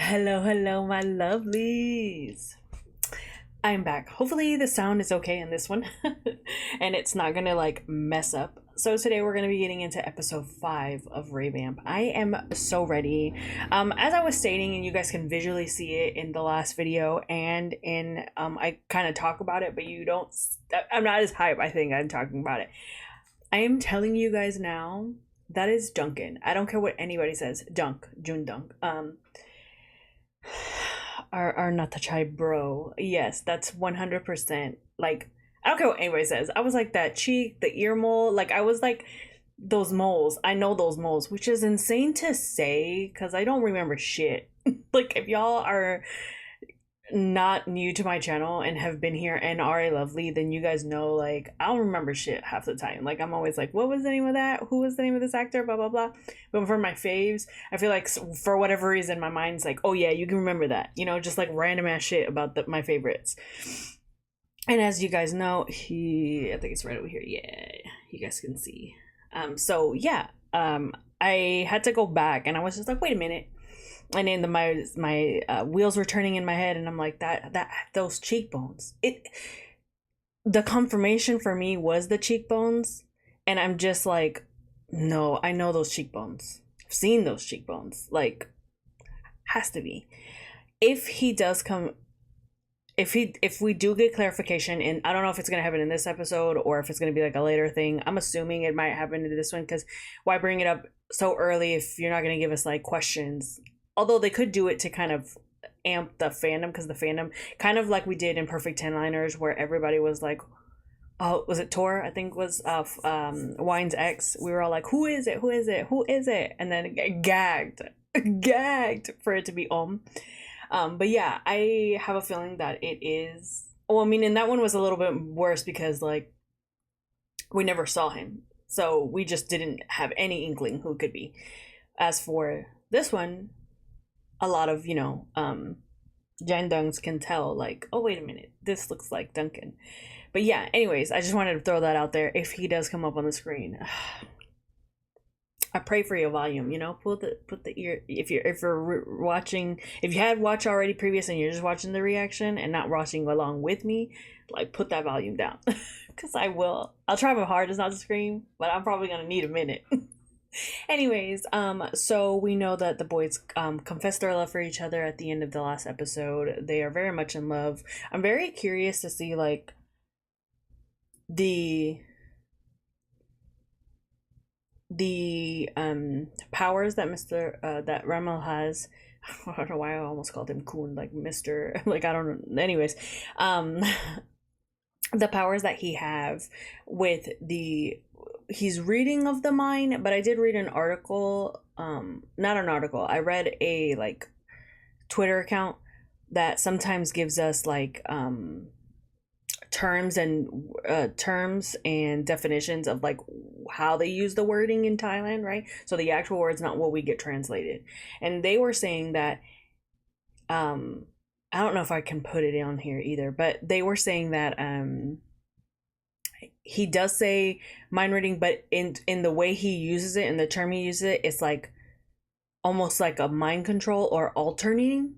Hello, hello, my lovelies. I'm back. Hopefully, the sound is okay in this one and it's not gonna like mess up. So, today we're gonna be getting into episode 5 of Revamp. I am so ready. As I was stating, and you guys can visually see it in the last video, and in I kind of talk about it, but you don't. I'm not as hype, I think, I'm talking about it. I am telling you guys now that is Duncan. I don't care what anybody says. June Dunk. Our not the chai bro. Yes, that's 100%. Like, I don't care what anybody says. I was like that cheek, the ear mole. Like, I was like those moles. I know those moles, which is insane to say because I don't remember shit. Like, if y'all are not new to my channel and have been here and are a lovely, then you guys know, like, I don't remember shit half the time. Like, I'm always like, what was the name of that? Who was the name of this actor? Blah blah blah. But for my faves, I feel like for whatever reason my mind's like, oh yeah, you can remember that, just like random ass shit about my favorites. And as you guys know, I think it's right over here. Yeah, you guys can see. So yeah, I had to go back and I was just like, wait a minute. And then my wheels were turning in my head, and I'm like, that those cheekbones. The confirmation for me was the cheekbones, and I'm just like, no, I know those cheekbones. I've seen those cheekbones. Like, has to be. If he does come, if we do get clarification, and I don't know if it's gonna happen in this episode or if it's gonna be like a later thing. I'm assuming it might happen in this one because why bring it up so early if you're not gonna give us like questions? Although they could do it to kind of amp the fandom, because the fandom, kind of like we did in Perfect 10 Liners, where everybody was like, oh, was it Tor? I think was Wine's ex. We were all like, who is it? Who is it? Who is it? And then gagged, gagged for it to be But yeah, I have a feeling that it is. Well, I mean, and that one was a little bit worse because like we never saw him, so we just didn't have any inkling who it could be. As for this one, a lot of Jandungs can tell, like, oh wait a minute, this looks like Duncan. But yeah, anyways, I just wanted to throw that out there. If he does come up on the screen, I pray for your volume. Put the ear, if you're watching, if you had watched already previous and you're just watching the reaction and not watching along with me, like, put that volume down. Because I'll try my hardest not to scream, but I'm probably gonna need a minute. Anyways, so we know that the boys confessed their love for each other at the end of the last episode. They are very much in love. I'm very curious to see like the powers that that Ramel has. I don't know why I almost called him Kun, like Mr. Like, I don't know. Anyways, the powers that he have with he's reading of the mind. But I did read an article, not an article, I read a like Twitter account that sometimes gives us like terms and definitions of like how they use the wording in Thailand, right? So the actual word's not what we get translated. And they were saying that I don't know if I can put it on here either, but they were saying that he does say mind reading, but in the way he uses it and the term he uses it, it's like almost like a mind control or alternate,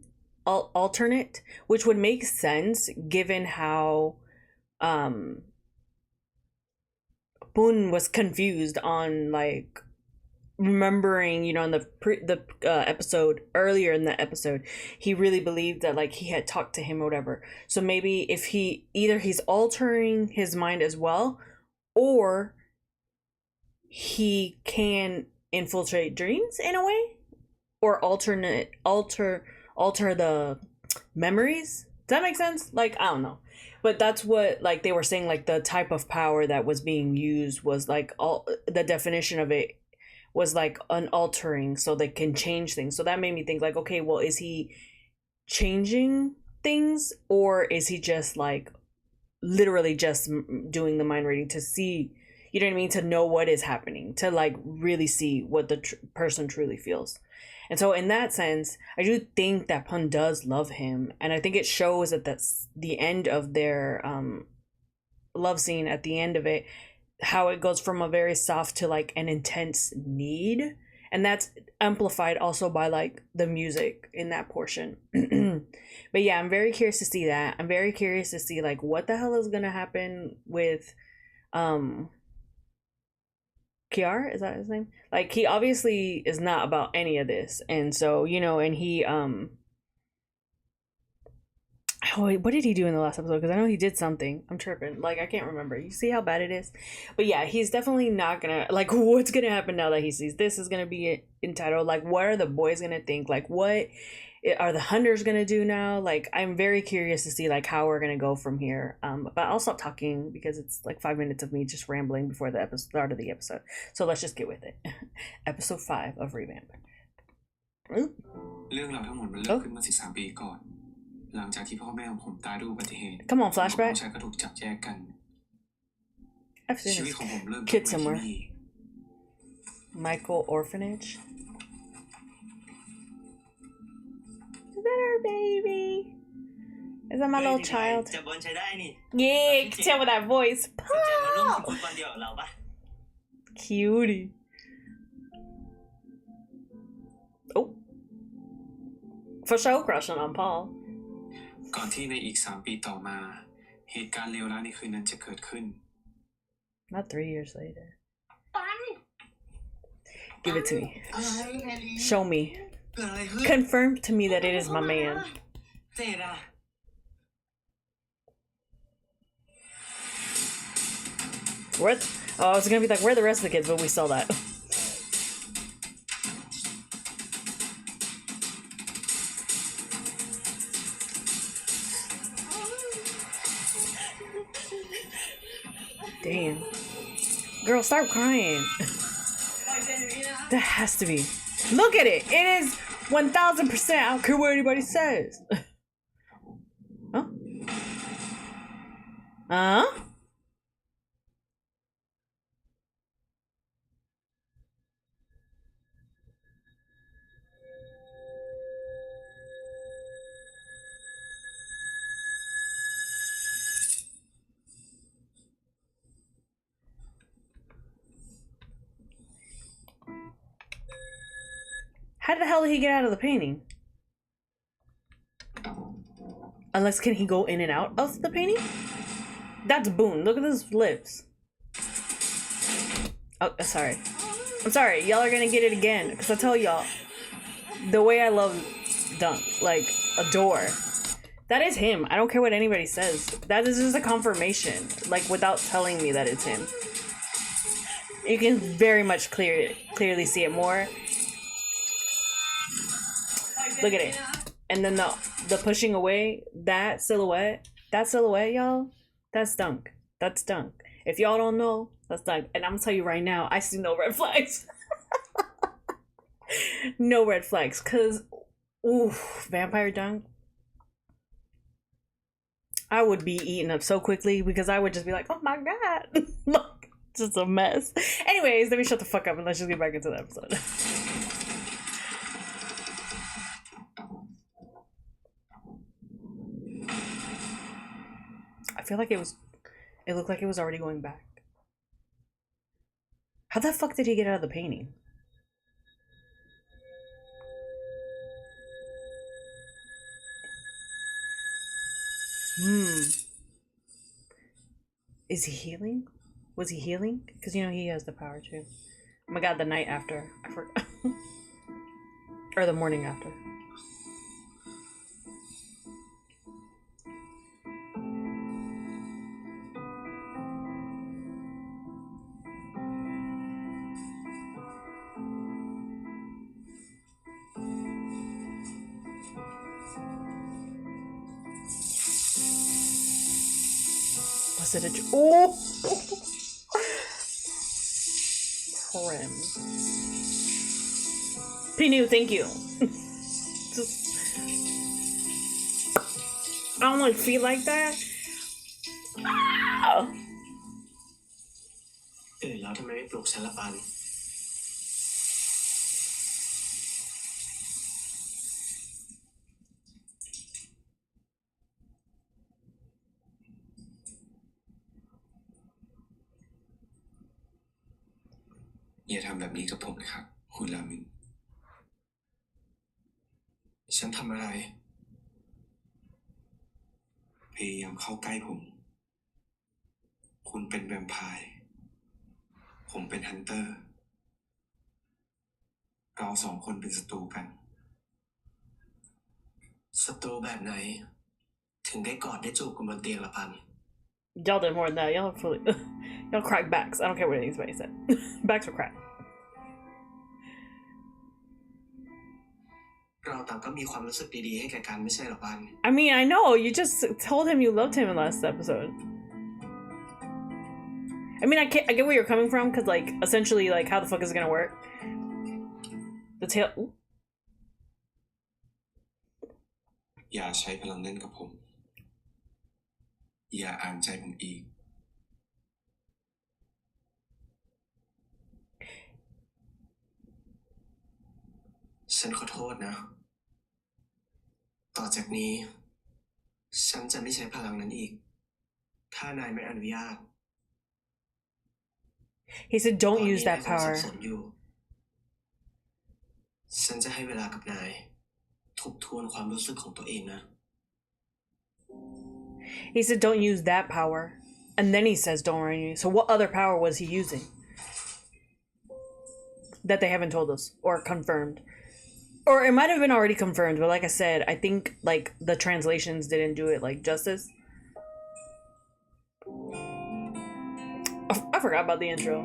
which would make sense given how Boone was confused on like remembering, in the episode earlier in the episode, he really believed that like he had talked to him or whatever. So maybe if he's altering his mind as well, or he can infiltrate dreams in a way, or alter the memories. Does that make sense? Like, I don't know. But that's what like they were saying, like the type of power that was being used was like all the definition of it was like an altering, so they can change things. So that made me think like, okay, well, is he changing things, or is he just like literally just doing the mind reading to see, you know what I mean, to know what is happening, to like really see what the person truly feels. And so in that sense, I do think that Pun does love him, and I think it shows that that's the end of their love scene. At the end of it, how it goes from a very soft to like an intense need. and that's amplified also by like the music in that portion. But yeah, I'm very curious to see that. I'm very curious to see like what the hell is gonna happen with um Kiar, is that his name? Like he obviously is not about any of this. And so, you know, and he oh wait, what did he do in the last episode? Because I know he did something. I'm tripping. Like I can't remember. You see how bad it is? But yeah, he's definitely not gonna like what's gonna happen now that he sees this is gonna be entitled. Like what are the boys gonna think? Like what are the hunters gonna do now? Like I'm very curious to see like how we're gonna go from here. But I'll stop talking because it's like 5 minutes of me just rambling before the start of the episode. So let's just get with it. Episode 5 of Revamp. เรื่องราวทั้งหมดมันเริ่มขึ้นเมื่อ13 ปีก่อนหลังจากที่พ่อแม่ของผมตายด้วยอุบัติเหตุ Come on, น้อง flashback. ชายก็ถูกจับแยกกัน I've seen ชีวิต this ของผมเริ่ม kid ที่ somewhere. นี่ Michael Orphanage. Is that our baby? Is that my little child? จับบอลใช้ได้นี่ Yeah, you can tell with that voice. สนใจมาร่วม Pop! ฟุตบอลเดียวกับเราปะ Cutie. Oh. For sure crushing on Paul. ก่อนที่ในอีก3 ปีต่อมาเหตุการณ์เลวร้ายในคืนนั้นจะเกิดขึ้น Not 3 years later. Give it to me. Show me. Confirm to me that it is my man. เจ๊อะ Where? Oh, I was gonna be like, where are the rest of the kids? But we saw that. Damn. Girl, stop crying. That has to be. Look at it. It is 1000%. I don't care what anybody says. Huh? Huh? How the hell did he get out of the painting? Unless can he go in and out of the painting? That's Boone. Look at his lips. Oh, sorry. I'm sorry. Y'all are gonna get it again. Because I tell y'all, the way I love Dunk, like, adore. That is him. I don't care what anybody says. That is just a confirmation. Like, without telling me that it's him. You can very much clearly see it more. Look at it. And then the pushing away, that silhouette, y'all, that's Dunk. That's Dunk. If y'all don't know, that's Dunk. And I'm gonna tell you right now, I see no red flags. No red flags. Cause, ooh, Vampire Dunk, I would be eaten up so quickly because I would just be like, oh my god. Look, just a mess. Anyways, let me shut the fuck up and let's just get back into the episode. I feel like it looked like it was already going back. How the fuck did he get out of the painting? Is he healing? Was he healing? Because you know he has the power too. Oh my god, the night after. I forgot. Or the morning after. Was it a... Oh! Prim. Pinu, thank you. I don't want to feel like that. Ah! แล้วทำไมไม่ปลุกฉันละปัน อย่าทำแบบนี้กับผมนะครับ คุณรามิน ฉันทำอะไร พยายามเข้าใกล้ผม คุณเป็นแวมไพร์ ผมเป็นฮันเตอร์ เราสองคนเป็นศัตรูกัน ศัตรูแบบไหน ถึงได้กอดได้จูบกันบนเตียงละพัน Y'all did more than that. Y'all fully y'all cracked backs. I don't care what anybody said. Backs were cracked. เราต่างก็มีความรู้สึกดีๆให้แก่กันไม่ใช่หรอพัน I mean, I know you just told him you loved him in last episode. I mean, I get where you're coming from because, like, essentially, like, how the fuck is it gonna work? The tail. Ooh. อย่าใช้พลังนั้นกับผม อย่าอ่านใจผมอีก ฉันขอโทษนะ ต่อจากนี้ ฉันจะไม่ใช้พลังนั้นอีก ถ้านายไม่อนุญาต He said, ตอน "Don't นี้ use นาย that คงสับ power." สนอยู่ ฉันจะให้เวลากับนาย ทบทวนความรู้สึกของตัวเองนะ He said, "Don't use that power," and then he says, "Don't worry." So, what other power was he using that they haven't told us or confirmed? Or it might have been already confirmed, but like I said, I think like the translations didn't do it like justice. I forgot about the intro.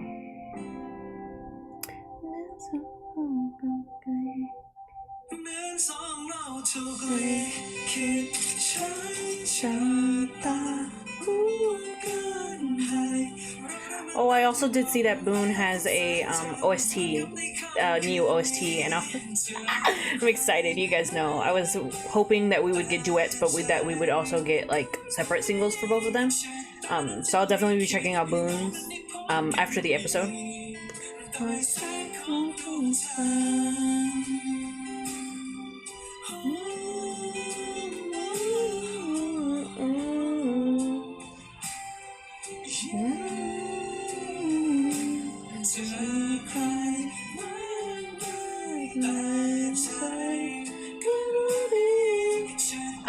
เหมือนสองเราถูกลิขิตใช้ชะตาร่วมกันให้ Oh, I also did see that Boone has a OST, new OST, and I'm excited. You guys know I was hoping that we would get duets, but with that we would also get like separate singles for both of them. So I'll definitely be checking out Boone's after the episode.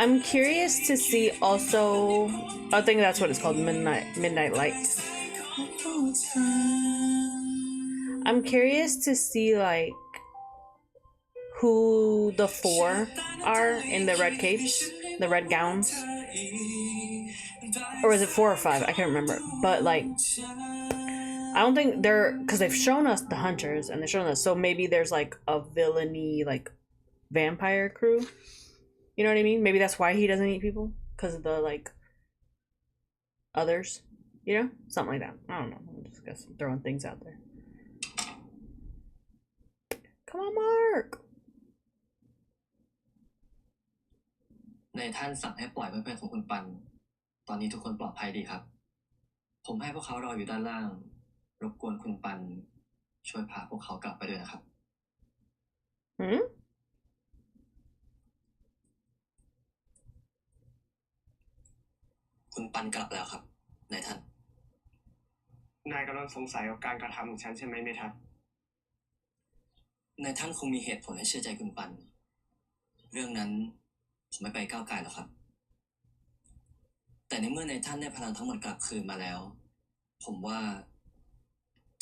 I'm curious to see also. I think that's what it's called, Midnight Lights. I'm curious to see like who the four are in the red capes, the red gowns, or is it 4 or 5? I can't remember. But like, I don't think they're, because they've shown us the hunters and they've shown us, so maybe there's like a villainy like vampire crew. You know what I mean? Maybe that's why he doesn't eat people, because of the like others. You know, something like that. I don't know. I'm just throwing things out there. Come on, Mark. ในท่านสั่งให้ปล่อยเพื่อนๆของคุณปัน ตอนนี้ทุกคนปลอดภัยดีครับ ผมให้พวกเขารออยู่ด้านล่าง รบกวนคุณปัน ช่วยพาพวกเขากลับไปด้วยนะครับ คุณปันกลับแล้วครับนายท่าน นายกำลังสงสัยกับการกระทำของฉันใช่ไหมเมทัศน์ นายท่านคงมีเหตุผลให้เชื่อใจคุณปัน เรื่องนั้นผมไม่ไปก้าวไกลหรอกครับ แต่ในเมื่อนายท่านได้พลังทั้งหมดกลับคืนมาแล้ว ผมว่า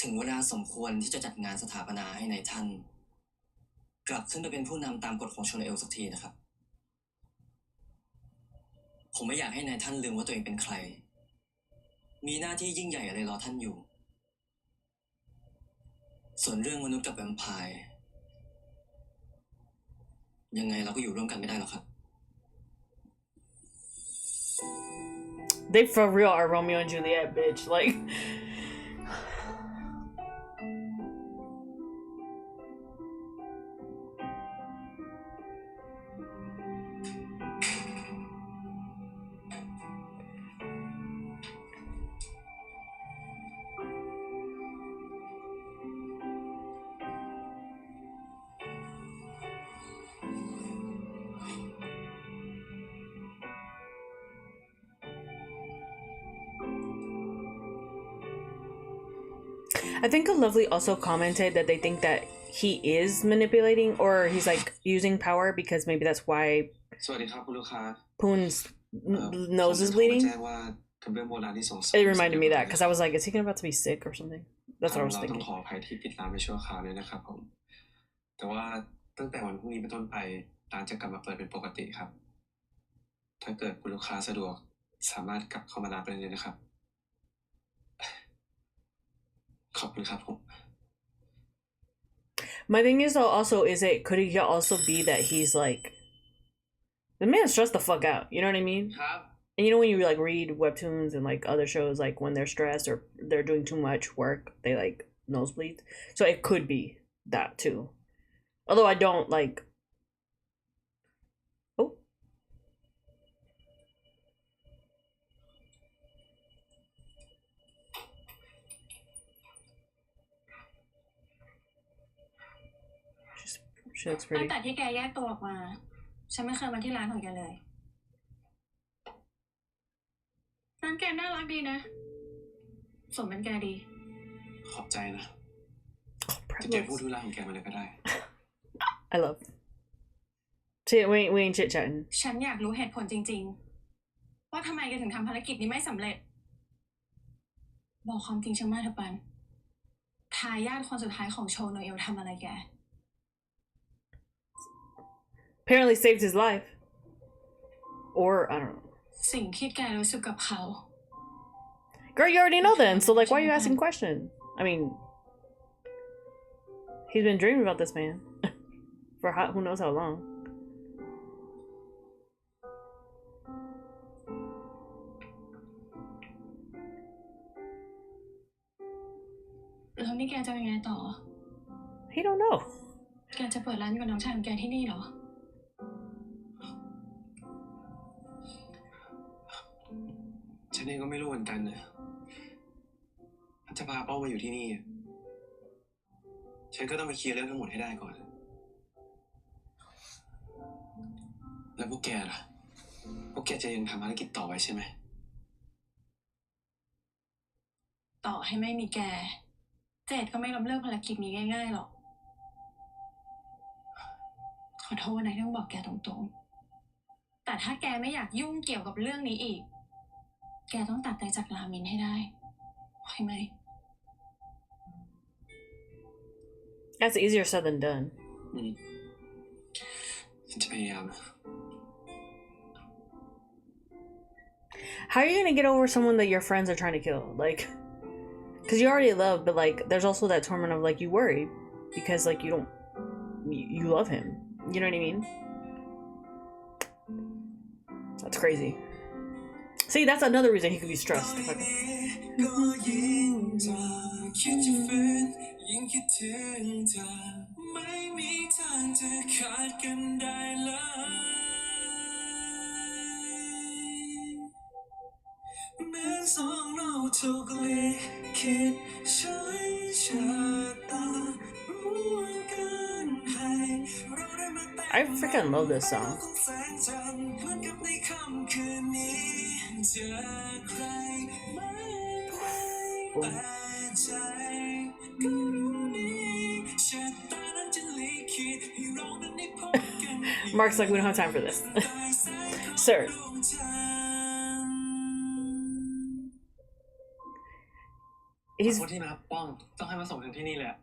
ถึงเวลาสมควรที่จะจัดงานสถาปนาให้นายท่าน กลับขึ้นไปเป็นผู้นำตามกฎของชนเอลสักทีนะครับ ผมไม่อยากให้นายท่านลืมว่าตัวเองเป็นใคร มีหน้าที่ยิ่งใหญ่อะไรรอท่านอยู่ ส่วนเรื่องมนุษย์กับแวมไพร์ ยังไงเราก็อยู่ร่วมกันไม่ได้หรอกครับ They for real are Romeo and Juliet, bitch. Like, I think a Lovely also commented that they think that he is manipulating or he's like using power because maybe that's why สวัสดีครับคุณลูกค้า Poon's ผม nose จะ is โทรมา bleeding. แจ้งว่ากระเบื้องโบราณที่ส่ง It reminded me that because I was like, is he about to be sick or something? That's what I was เราต้อง thinking. ขออภัยที่ปิดร้านไปชั่วคราวเลยนะครับผมแต่ว่าตั้งแต่วันพรุ่งนี้เป็นต้นไปร้านจะกลับมาเปิดเป็นปกติครับถ้าเกิดคุณลูกค้าสะดวกสามารถกลับเข้ามาร้านไปเลยนะครับขอบคุณครับผม My thing is though, also, is it could it also be that he's like the man's stressed the fuck out? You know what I mean? ครับ And you know when you like read webtoons and like other shows, like when they're stressed or they're doing too much work, they like nosebleed. So it could be that too. Although I don't like. Oh. She looks ตั้ง pretty. แต่ที่แกแยกตัวออกมา ฉันไม่เคยมาที่ร้านของแกเลยร้านแกน่ารักดีนะ สมเป็นแกดี ขอบใจนะ Oh, จะเก็บพูด Prep ธุระของแกมาเลยก็ได้ I love. See, we ain't chit chatting. ฉันอยากรู้เหตุผลจริงๆ ว่าทำไมแกถึงทำภารกิจนี้ไม่สำเร็จ บอกความจริงฉันมาเถอะปัน ทายาทคนสุดท้ายของโชว์โนเอลทำอะไรแก Apparently saved his life. Or I don't know. สิ่งที่แกรู้สึกกับเขา Girl, you already know then. So like, why are you asking questions? I mean, he's been dreaming about this man for who knows how long. แล้วนี่แกจะยังไงต่อ He don't know. แกจะเปิดร้านกับน้องชายของแกที่นี่เหรอ ฉันเองก็ไม่รู้เหมือนกันนะถ้าจะพาเป้ามาอยู่ที่นี่อะฉันก็ต้องไปเคลียร์เรื่องทั้งหมดให้ได้ก่อน แล้วพวกแกล่ะ พวกแกจะยังทำภารกิจต่อไว้ใช่ไหม ต่อให้ไม่มีแก เจดก็ไม่ล้มเลิกภารกิจนี้ง่ายๆหรอก ขอโทษนะที่ต้องบอกแกตรงๆ แต่ถ้าแกไม่อยากยุ่งเกี่ยวกับเรื่องนี้อีก แกต้องตัดใจจากรามินให้ได้โอเคไหม That's easier said than done. ฉันจะพยายามนะ How are you gonna get over someone that your friends are trying to kill? Like, because you already love, but like, there's also that torment of like you worry because like you love him. You know what I mean? That's crazy. See, that's another reason he could be stressed. Okay. คิดจะฝืนยิ่งคิดถึงเธอไม่มีทางจะขาดกันได้เลยแม้สองเราถูกลิขิตใช้ชะตาร่วมกันให้เราได้มาแต่ I freaking love this song. ของแสงจันทร์เหมือนกับในค่ำคืนนี้เจอใครไม่แต่ใจก็รู้ดีชะตานั้นจะลิขิตให้เรานั้นได้พบกัน Mark's like, we don't have time for this. Sir. ขอ He's โทษที่นะป้องต้องให้มาส่งถึงที่นี่เลยอะ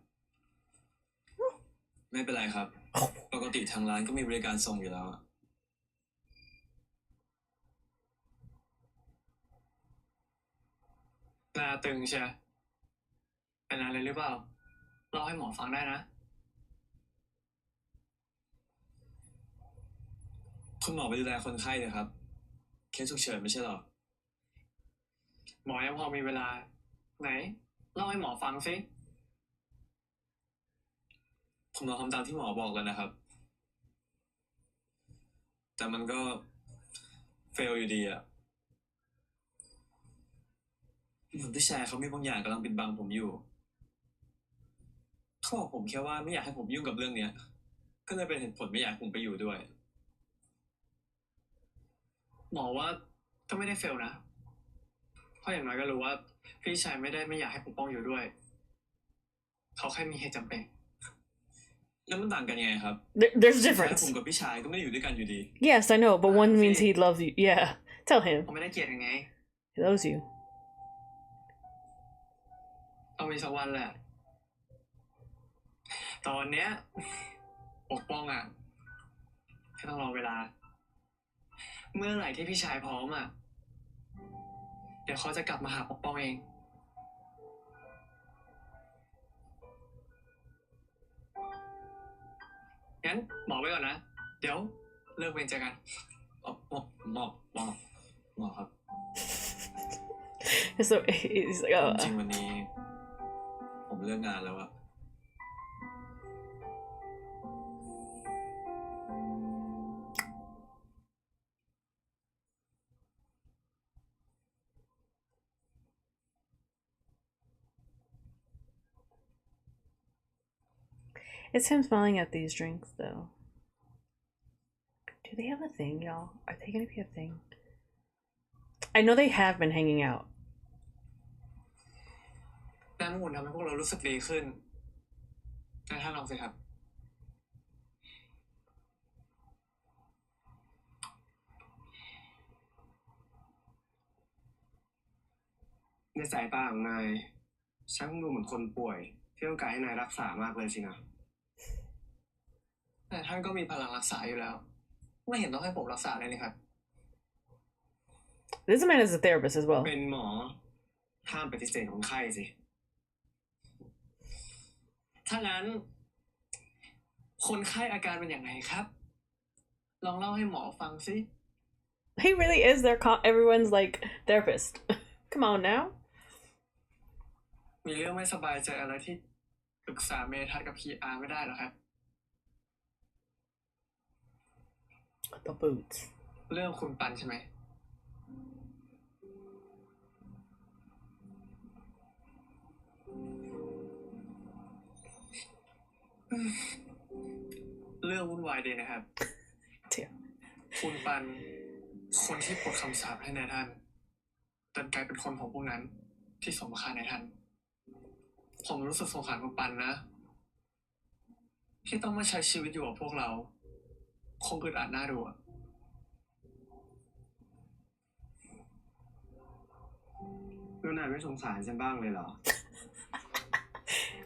ไม่เป็นไรครับ ปกติทางร้านก็มีบริการส่งอยู่แล้วอะ หน้าตึงใช่เป็นอะไรหรือเปล่าเล่าให้หมอฟังได้นะ คุณหมอไปดูแลคนไข้เลยครับ เคสฉุกเฉินไม่ใช่หรอ หมอยังพอมีเวลา ไหนเล่าให้หมอฟังสิ ผมลองทำตามที่หมอบอกแล้วนะครับ แต่มันก็เฟลอยู่ดีอะเหมือนผู้ชายเขามีบางอย่างกำลังปิดบังผมอยู่เขาบอกผมแค่ว่าไม่อยากให้ผมยุ่งกับเรื่องเนี้ย ก็เลยเป็นเหตุผลไม่อยากให้ผมไปอยู่ด้วย หมอว่าก็ไม่ได้เฟลนะ เพราะอย่างน้อยก็รู้ว่าพี่ชายไม่ได้ไม่อยากให้ปกป้องอยู่ด้วย เขาแค่มีเหตุจำเป็น แล้วมันต่างกันยังไงครับ There's แค่ difference. ผมกับพี่ชายก็ไม่ได้อยู่ด้วยกันอยู่ดี Yes, I know, but one means he loves you. Yeah, tell him ผมไม่ได้เกลียดยังไง he loves you. ต้องมีสักวันแหละ ตอนเนี้ยปกป้องอ่ะแค่ต้องรอเวลา เมื่อไหร่ที่พี่ชายพร้อมอ่ะ เดี๋ยวเขาจะกลับมาหาปกป้องเอง งั้นบอกไว้ก่อนนะ เดี๋ยวเลิกเวรเจอกัน บอกครับ So he's like, จริงวันนี้ ผมเลิกงานแล้วอะ It's him smiling at these drinks, though. Do they have a thing, y'all? Are they gonna be a thing? I know they have been hanging out. น้ำอุ่นทำให้พวกเรารู้สึกดีขึ้นนายท่านลองสิครับ ในสายตาของนายฉันดูเหมือนคนป่วยที่ต้องการให้นายรักษามากเลยสินะ แต่ท่านก็มีพลังรักษาอยู่แล้ว ไม่เห็นต้องให้ผมรักษาเลยนี่ครับ This man is a therapist as well. เป็นหมอห้ามปฏิเสธคนไข้สิ ถ้างั้น คนไข้อาการเป็นอย่างไรครับ ลองเล่าให้หมอฟังสิ He really is everyone's like therapist. Come on now. มีเรื่องไม่สบายใจอะไรที่ปรึกษาเมทัศน์กับพีอาร์ไม่ได้หรอครับ The boots. เรื่องคุณปันใช่ไหม เรื่องวุ่นวายดีนะครับ Damn. คุณปัน คนที่ปลดคำสาปให้นายท่านดันกลายเป็นคนของพวกนั้น ที่สมคานนายท่าน ผมรู้สึกสงสารคุณปันนะ ที่ต้องมาใช้ชีวิตอยู่กับพวกเรา คงอึดอัดน่าดูอะ แล้วนายไม่สงสารฉันบ้างเลยเหรอ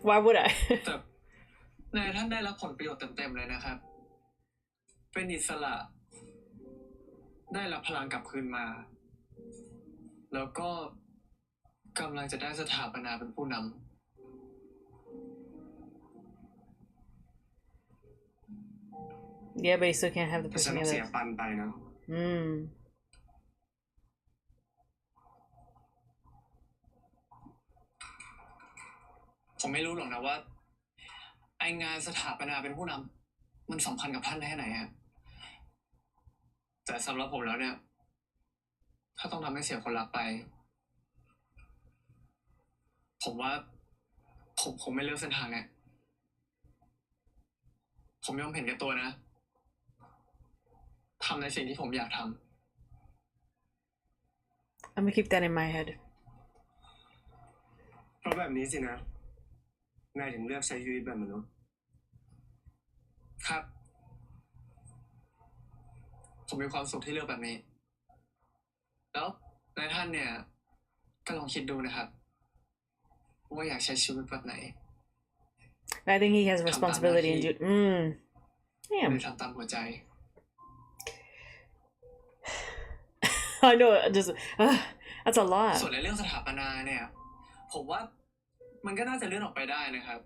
Why would I? แต่นายท่านได้รับผลประโยชน์เต็มๆเลยนะครับ เป็นอิสระ ได้รับพลังกลับคืนมา แล้วก็กำลังจะได้สถาปนาเป็นผู้นำ Yeah, but he still can't have the แต่ฉันต้อง person เสียปันไปนะ ผมไม่รู้หรอกนะว่า ไองานสถาปนาเป็นผู้นำมันสำคัญกับท่านแค่ไหนฮะ แต่สำหรับผมแล้วเนี่ย ถ้าต้องทำให้เสียคนรักไป ผมว่า ผมคงไม่เลือกเส้นทางเนี่ย ผมยอมเห็นแก่ตัวนะ ทำในสิ่งที่ผมอยากทำ I'm gonna keep that in my head. เพราะแบบนี้สินะ นายถึงเลือกใช้ชีวิตแบบมนุษย์ ครับ ผมมีความสุขที่เลือกแบบนี้ แล้วนายท่านเนี่ย ก็ลองคิดดูนะครับ ว่าอยากใช้ชีวิตแบบไหน I think he has a responsibility in Damn. หรือทำตามหัวใจ I know. Just that's a lot. ส่วนในเรื่องสถาปนาเนี่ย ผมว่ามันก็น่าจะเลื่อนออกไปได้นะครับ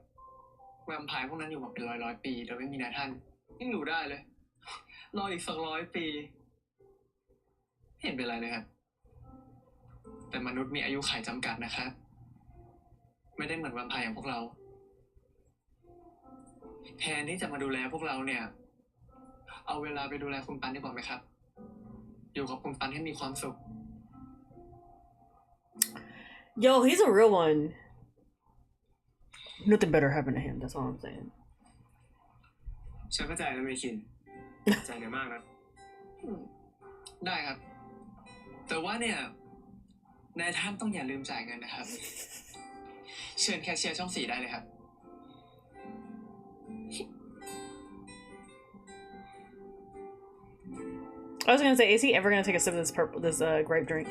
แวมไพร์พวกนั้นอยู่มาเป็นร้อยปีโดยไม่มีนายท่านยังอยู่ได้เลย รออีกสัก100 ปีไม่เห็นเป็นไรเลยครับ แต่มนุษย์มีอายุขัยจำกัดนะครับ ไม่ได้เหมือนแวมไพร์อย่างพวกเรา แทนที่จะมาดูแลพวกเราเนี่ย เอาเวลาไปดูแลคุณปันดีกว่าไหมครับ อยู่กับคุณปันให้มีความสุข Yo, he's a real one. Nothing better happened to him. That's all I'm saying. ฉันเข้าใจนะเมคิน ใจเยอะมากนะ ได้ครับ แต่ว่าเนี่ย นายท่านต้องอย่าลืมจ่ายเงินนะครับ เชิญแคชเชียร์ช่อง 4ได้เลยครับ I was gonna say, is he ever gonna take a sip of this grape drink?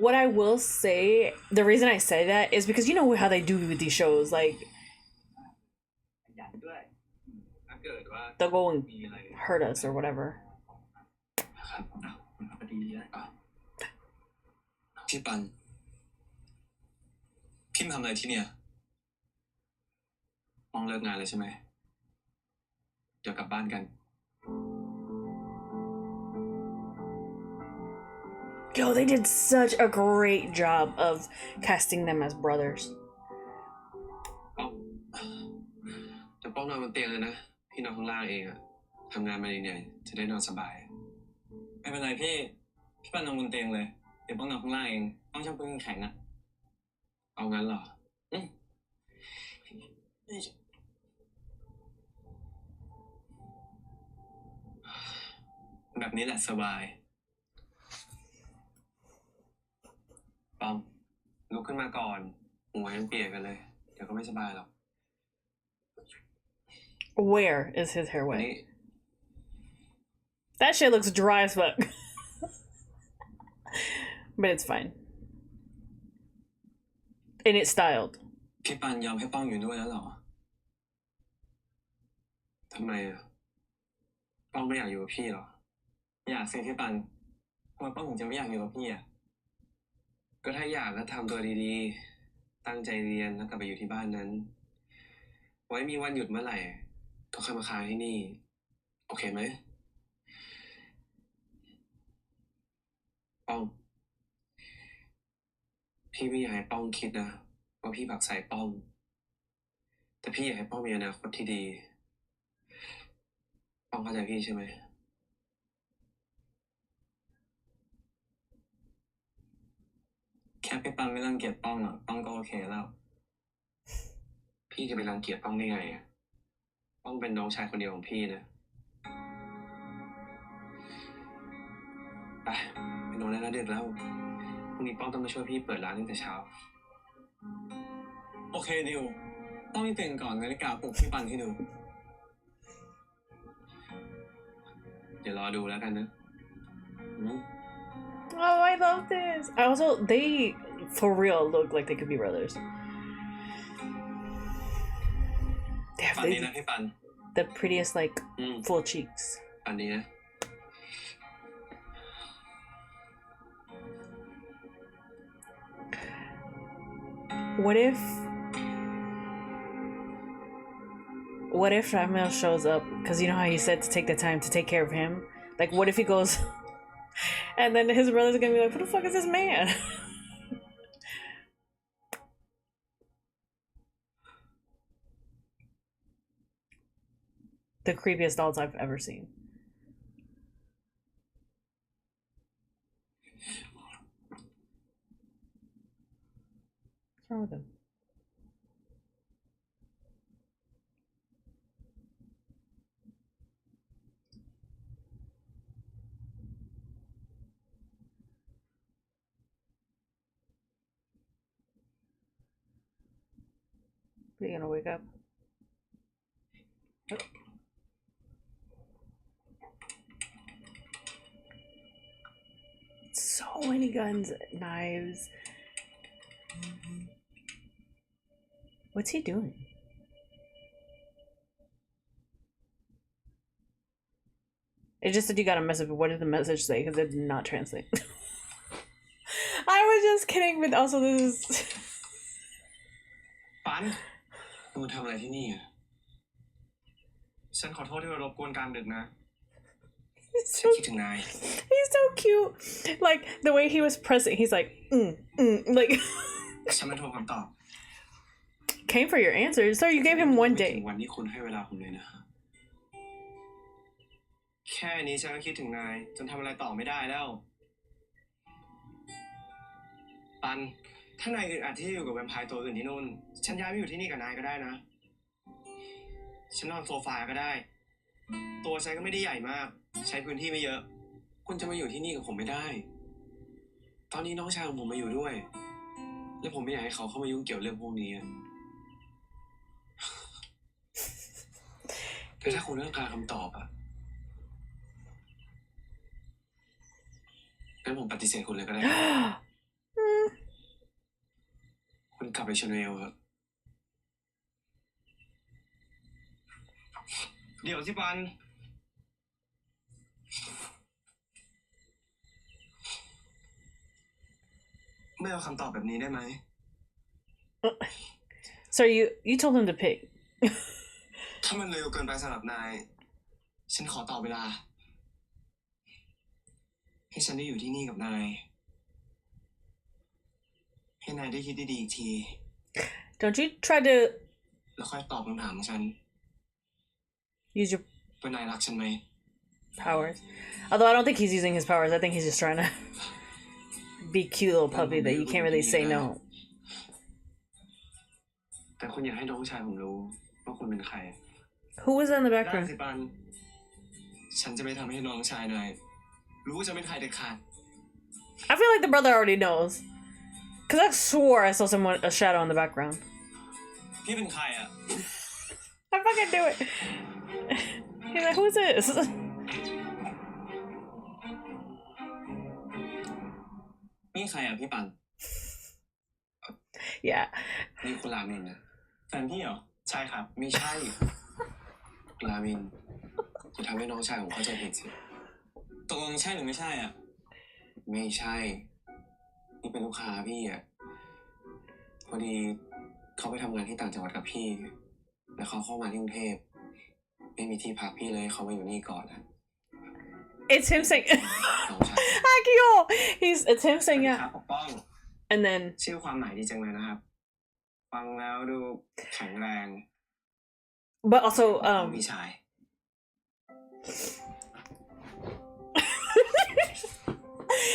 What I will say, the reason I say that is because you know how they do with these shows, like they'll go and hurt us or whatever. พี่ปันพี่มาทำอะไรที่เนี่ยมองเลิกงานเลยใช่ไหมเดี๋ยวกลับบ้านกัน Yo, they did such a great job of casting them as brothers. เดี๋ยวป้องนอนบนเตียงเลยนะพี่นอนข้างล่างเองอะทำงานมาเหนื่อยๆจะได้นอนสบายไม่เป็นไรพี่ปันนอนบนเตียงเลยเดี๋ยวป้องนอนข้างล่างเองป้องชอบปืนแข็งอะเอางั้นเหรอแบบนี้แหละสบายปอมลุกขึ้นมาก่อนหัวยังเปียกกันเลยเดี๋ยวก็ไม่สบายหรอก Where is his hair wet? That shit looks dry as fuck. But it's fine. And it's styled. พี่ปันยอมให้ป้องอยู่ด้วยแล้วเหรอทำไมอะป้องไม่อยากอยู่กับพี่หรออยากสิพี่ปันทำไมป้องถึงจะไม่อยากอยู่กับพี่อะก็ถ้าอยากก็ทำตัวดีๆตั้งใจเรียนแล้วกลับไปอยู่ที่บ้านนั้นไว้มีวันหยุดเมื่อไหร่ก็ค่อยมาค้างที่นี่โอเคไหมป้องพี่ไม่อยากให้ป้องคิดนะว่าพี่ผลักใส่ป้องแต่พี่อยากให้ป้องมีอนาคตที่ดีป้องเข้าใจพี่ใช่ไหมแค่พี่ปันไม่รังเกียจป้องอ่ะป้องก็โอเคแล้วพี่จะไปรังเกียจป้องได้ไงอ่ะป้องเป็นน้องชายคนเดียวของพี่นะไปนอนได้แล้วดึกแล้วพรุ่งนี้ป้องต้องมาช่วยพี่เปิดร้านตั้งแต่เช้าโอเคดิวป้องตื่นก่อนนาฬิกาปลุกพี่ปันให้ดูเดี๋ยวรอดูแล้วกันนะOh, I love this. I also, they for real look like they could be brothers. They have ปันนี้นะพี่ปัน the prettiest, like, full cheeks. ปันนี้นะ What if Ramil shows up? Because you know how he said to take the time to take care of him? Like, what if he goes and then his brother's gonna be like, who the fuck is this man? The creepiest dolls I've ever seen. What's wrong with him? Are you gonna wake up? Oh. So many guns, knives. What's he doing? It just said you got a message, but what did the message say? Because it did not translate. I was just kidding, but also this is... ปันมึงทำอะไรที่นี่อ่ะฉันขอโทษที่มารบกวนกลางดึกนะ ฉันคิดถึงนาย He's so cute. Like, the way he was pressing, he's like, like... ฉันไม่โทรคำตอบ Came for your answers. So you gave him one day. วันที่คุณให้เวลาผมเลยนะแค่นี้ฉันก็คิดถึงนายจนทำอะไรต่อไม่ได้แล้วปันถ้านายอึดอัดที่อยู่กับแวมไพร์ตัวอื่นที่นู่นฉันย้ายไปอยู่ที่นี่กับนายก็ได้นะฉันนอนโซฟาก็ได้ตัวฉันก็ไม่ได้ใหญ่มากใช้พื้นที่ไม่เยอะคุณจะมาอยู่ที่นี่กับผมไม่ได้ตอนนี้น้องชายของผมมาอยู่ด้วย และผมไม่อยากให้เขาเข้ามายุ่งเกี่ยวเรื่องพวกนี้อะแต่ถ้าคุณต้องการคำตอบอะงั้นผมปฏิเสธคุณเลยก็ได้ คุณกลับไปชนเวลเถอะเดี๋ยวสิปันไม่เอาคำตอบแบบนี้ได้ไหม So you told him to pick. ถ้ามันเร็วเกินไปสำหรับนาย ฉันขอต่อเวลา ให้ฉันได้อยู่ที่นี่กับนาย ให้นายได้คิดดีๆอีกที Don't you try to แล้วค่อยตอบคำถามของฉัน use your ว่านายรักฉันไหม powers. Although I don't think he's using his powers. I think he's just trying to be cute little puppy that you can't really say no. แต่คุณอยากให้น้องชายผมรู้ว่าคุณเป็นใคร Who was in the ได้ background? สิปัน ฉันจะไม่ทำให้น้องชายนาย รู้ว่าจะไม่ใครเด็ดขาด I feel like the brother already knows. Cause I swore I saw a shadow in the background. พี่เป็นใครอ่ะ I fucking do it. He's like, who's this? นี่ใครอ่ะพี่ปัน Yeah. นี่คุณรามินนะแฟนพี่เหรอ ใช่ครับ ไม่ใช่ รามินจะทำให้น้องชายผมเข้าใจผิดสิตกลงใช่หรือไม่ใช่อ่ะ ไม่ใช่ นี่เป็นลูกค้าพี่อ่ะ พอดีเขาไปทำงานที่ต่างจังหวัดกับพี่ แล้วเขาเข้ามาที่กรุงเทพ ไม่มีที่พักพี่เลยเขามาอยู่นี่ก่อนนะ It's him saying น้องชาย Akio! It's him saying ครั yeah. บปกป้อง And then ชื่อความหมายดีจังเลยนะครับ ฟังแล้วดูแข็งแรง but also พี่ชาย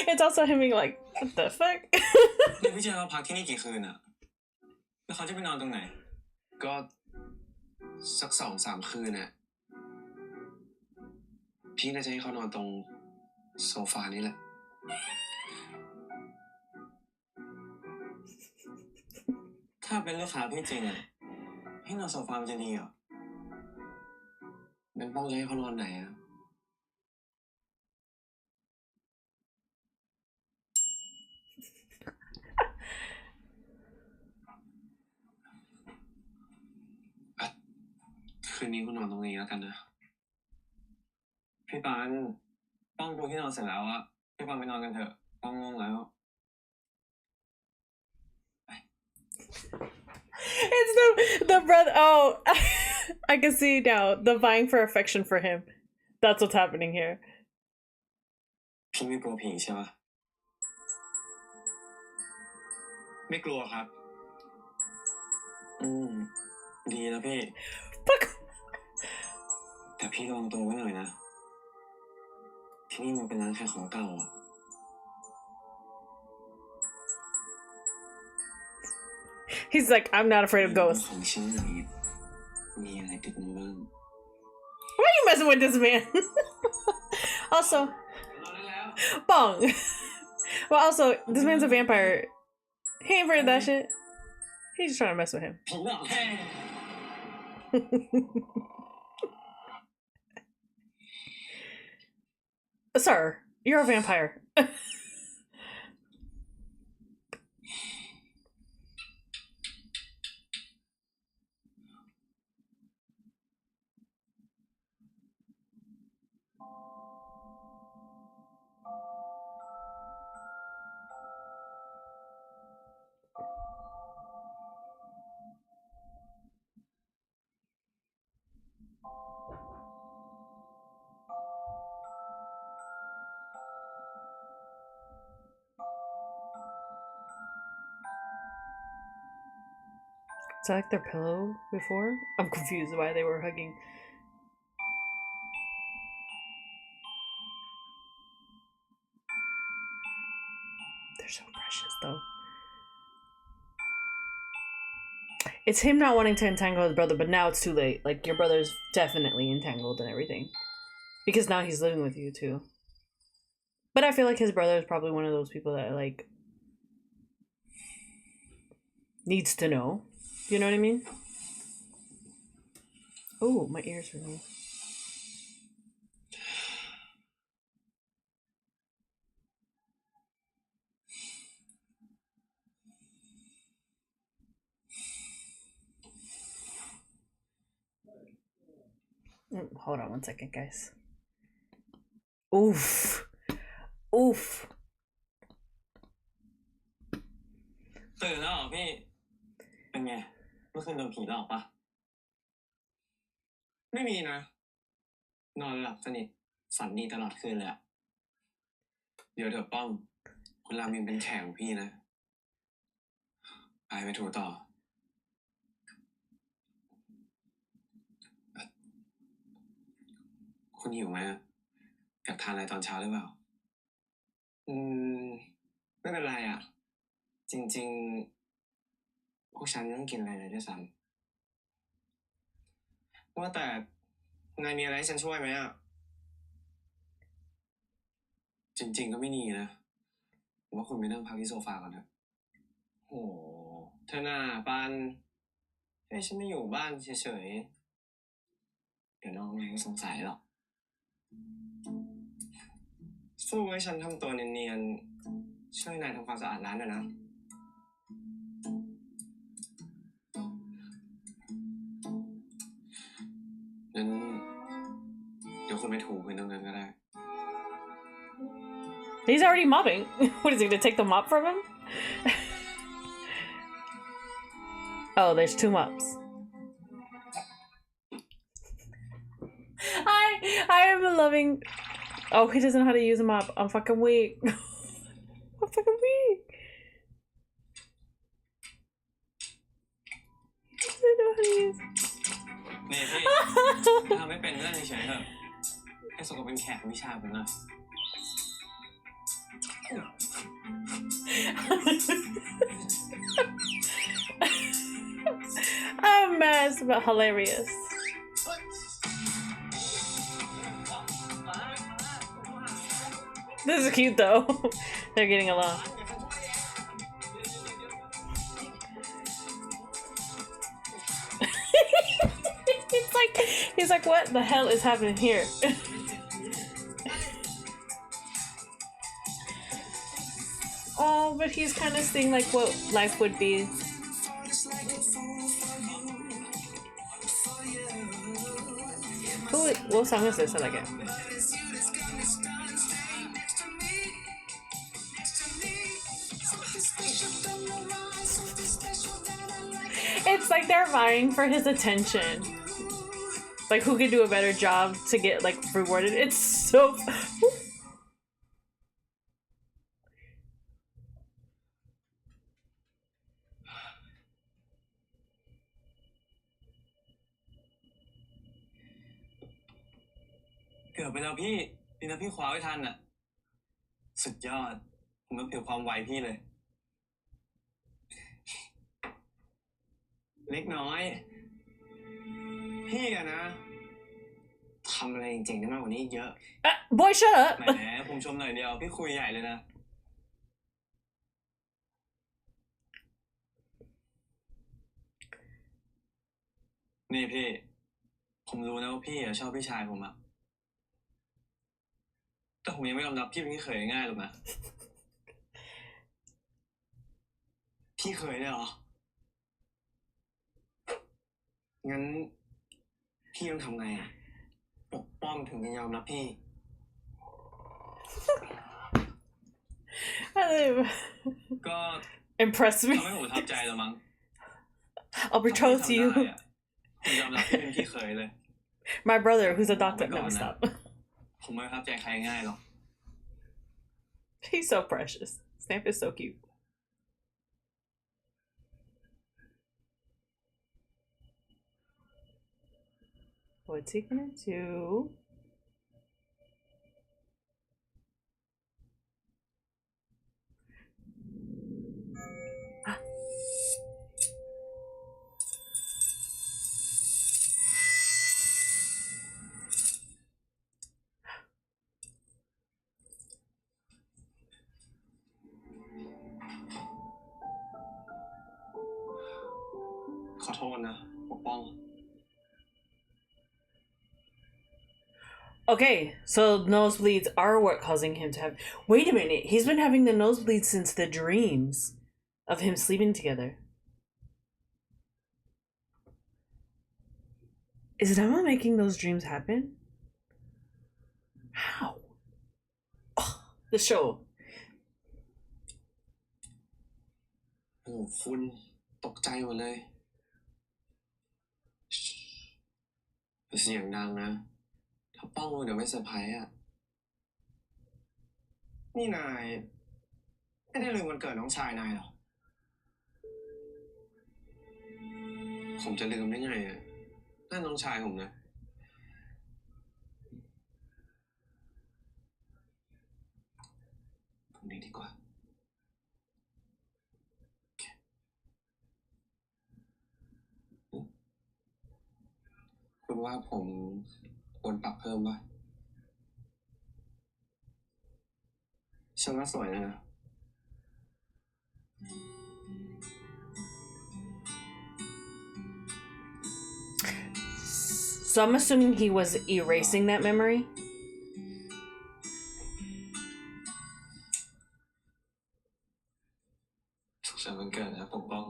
it's also him being like, what the fuck? เดี๋ยวพี่จะมาพักที่นี่กี่คืนอ่ะ แล้วเขาจะไปนอนตรงไหน ก็สัก2-3 คืนน่ะ พี่น่าจะให้เขานอนตรงโซฟานี่แหละ ถ้าเป็นลูกค้าพี่จริงอ่ะ ให้นอนโซฟามันจะดีเหรองั้นป้องจะให้เขานอนไหนอ่ะ คืนนี้คุณนอนตรงนี้แล้วกันนะ พี่ปานป้องปูที่นอนเสร็จแล้วอะพี่ปานไปนอนกันเถอะป้องง่วงแล้ว It's the brother. Oh, I can see now the vying for affection for him. That's what's happening here. พี่ไม่กลัวผีใช่ปะไม่กลัวครับ ดีแล้วพี่ Fuck. แต่พี่ระวังตัวไว้หน่อยนะ ที่นี่มันเป็นร้านขายของเก่าอะ He's like, I'm not afraid of ghosts. ของชิ้นไหนมีอะไรติดมือบ้าง Why are you messing with this man? Also, นอนได้แล้ว Pong. Well, also, this man's a vampire. He ain't afraid of that shit. He's just trying to mess with him. ผีหลอกแห้ง Sir, you're a vampire. Is that like their pillow before? I'm confused why they were hugging. They're so precious though. It's him not wanting to entangle his brother, but now it's too late. Like, your brother's definitely entangled and everything. Because now he's living with you too. But I feel like his brother is probably one of those people that like needs to know. You know what I mean? Oh, my ears ringing. Hold on 1 second, guys. Oof. Oof. ตื่นแล้วเหรอพี่ เป็นไง เมื่อคืนโดนผีหลอกปะ ไม่มีนะ นอนหลับสนิทฝันดีตลอดคืนเลยอะ เดี๋ยวเถอะป้อม คุณรามินเป็นแขกของพี่นะ ไปถูต่อ คุณหิวไหมอะอยากทานอะไรตอนเช้าหรือเปล่า ไม่เป็นไรอะจริงๆ พวกฉันไม่ต้องกินอะไรเลยด้วยซ้ำว่าแต่นายมีอะไรให้ฉันช่วยไหมอะ จริง ๆ ก็ไม่นีนะผมว่าคุณไปนั่งพักที่โซฟาก่อนเถอะ โหเธอหน้าปันให้ฉันไม่อยู่บ้านเฉยๆ เดี๋ยวน้องนายก็สงสัยหรอก สู้ให้ฉันทำตัวเนียนๆ ช่วยนายทำความสะอาดร้านหน่อยนะ งั้นเดี๋ยวคุณไปถูพื้นตรงนั้นก็ได้ He's already mopping. What is he gonna take the mop from him? Oh, there's 2 mops. I am loving. Oh, he doesn't know how to use a mop. I'm fucking weak. I'm fucking weak. He doesn't know how to use. นี่พี่ ทำไม่เป็นเรื่องเฉยๆเถอะให้สมกับเป็นแขกวิชาผมหน่อย I'm mad, but hilarious. This is cute though. They're getting along. He's like, what the hell is happening here? Oh, but he's kind of seeing like what life would be. What song is this? I like it. It's like they're vying for his attention. Like who could do a better job to get like rewarded. It's so เกือบไปแล้วพี่ดีนะพี่คว้าไว้ทันอ่ะ สุดยอด ผมนับถือความไวพี่เลย เล็กน้อย พี่อะนะทำอะไรจริงๆได้มากกว่านี้อีกเยอะ boy, shut up. แหมผมชมหน่อยเดียว พี่คุยใหญ่เลยนะ นี่พี่ ผมรู้นะว่าพี่ชอบพี่ชายผมอะแต่ผมยังไม่ยอมรับพี่เป็นพี่เขยง่ายหรอกนะ พี่เคยเลยเหรอ งั้นพี่ต้องทำไงอะปกป้องถึงจะยอมรับพี่ ก็ Impress ทำ me. ให้ผมประทับใจแล้วมั้ง I'll betroth ทำได้ you. อะผมยอมรับพี่เป็นพี่เขยเลย My brother, who's a doctor. Oh my No, God, stop. ผมไม่ประทับใจใครง่ายหรอก He's so precious. Snap is so cute. What's he gonna do? ษนะปกป้อง Okay, so nosebleeds are what causing him to have. Wait a minute, he's been having the nosebleeds since the dreams of him sleeping together. Is Dama making those dreams happen? How? Oh, the show. โอ้คุณตกใจหมดเลยเสียงดังนะถ้าป้องเดี๋ยวไม่เซอร์ไพรส์อ่ะนี่นายไม่ได้ลืมวันเกิดน้องชายนายหรอผมจะลืมได้ไงอ่ะนั่นน้องชายผมนะพรุ่งนี้ดีกว่าคุณว่าผมควรปรับเพิ่มป่ะฉันว่าสวยนะ So I'm assuming he was erasing that memory. สุขสันต์วันเกิดนะปกป้อง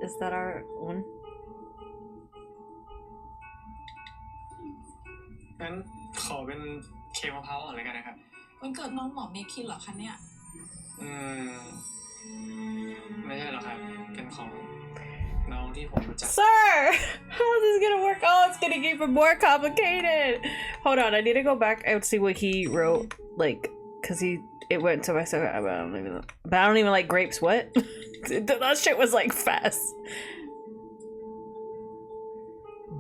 Is that our one? งั้นขอเป็นเค้กมะพร้าวอ่อนเลยกันนะครับ วันเกิดน้องหมอเมคินเหรอคะเนี่ย อืมไม่ใช่หรอกครับ เป็นของน้องที่ผมรู้จัก Sir! How is this gonna work? Oh, it's gonna get even more complicated. Hold on, I need to go back and see what he wrote. Like, cause it went to my second. But I don't even like grapes. What? That shit was like fast.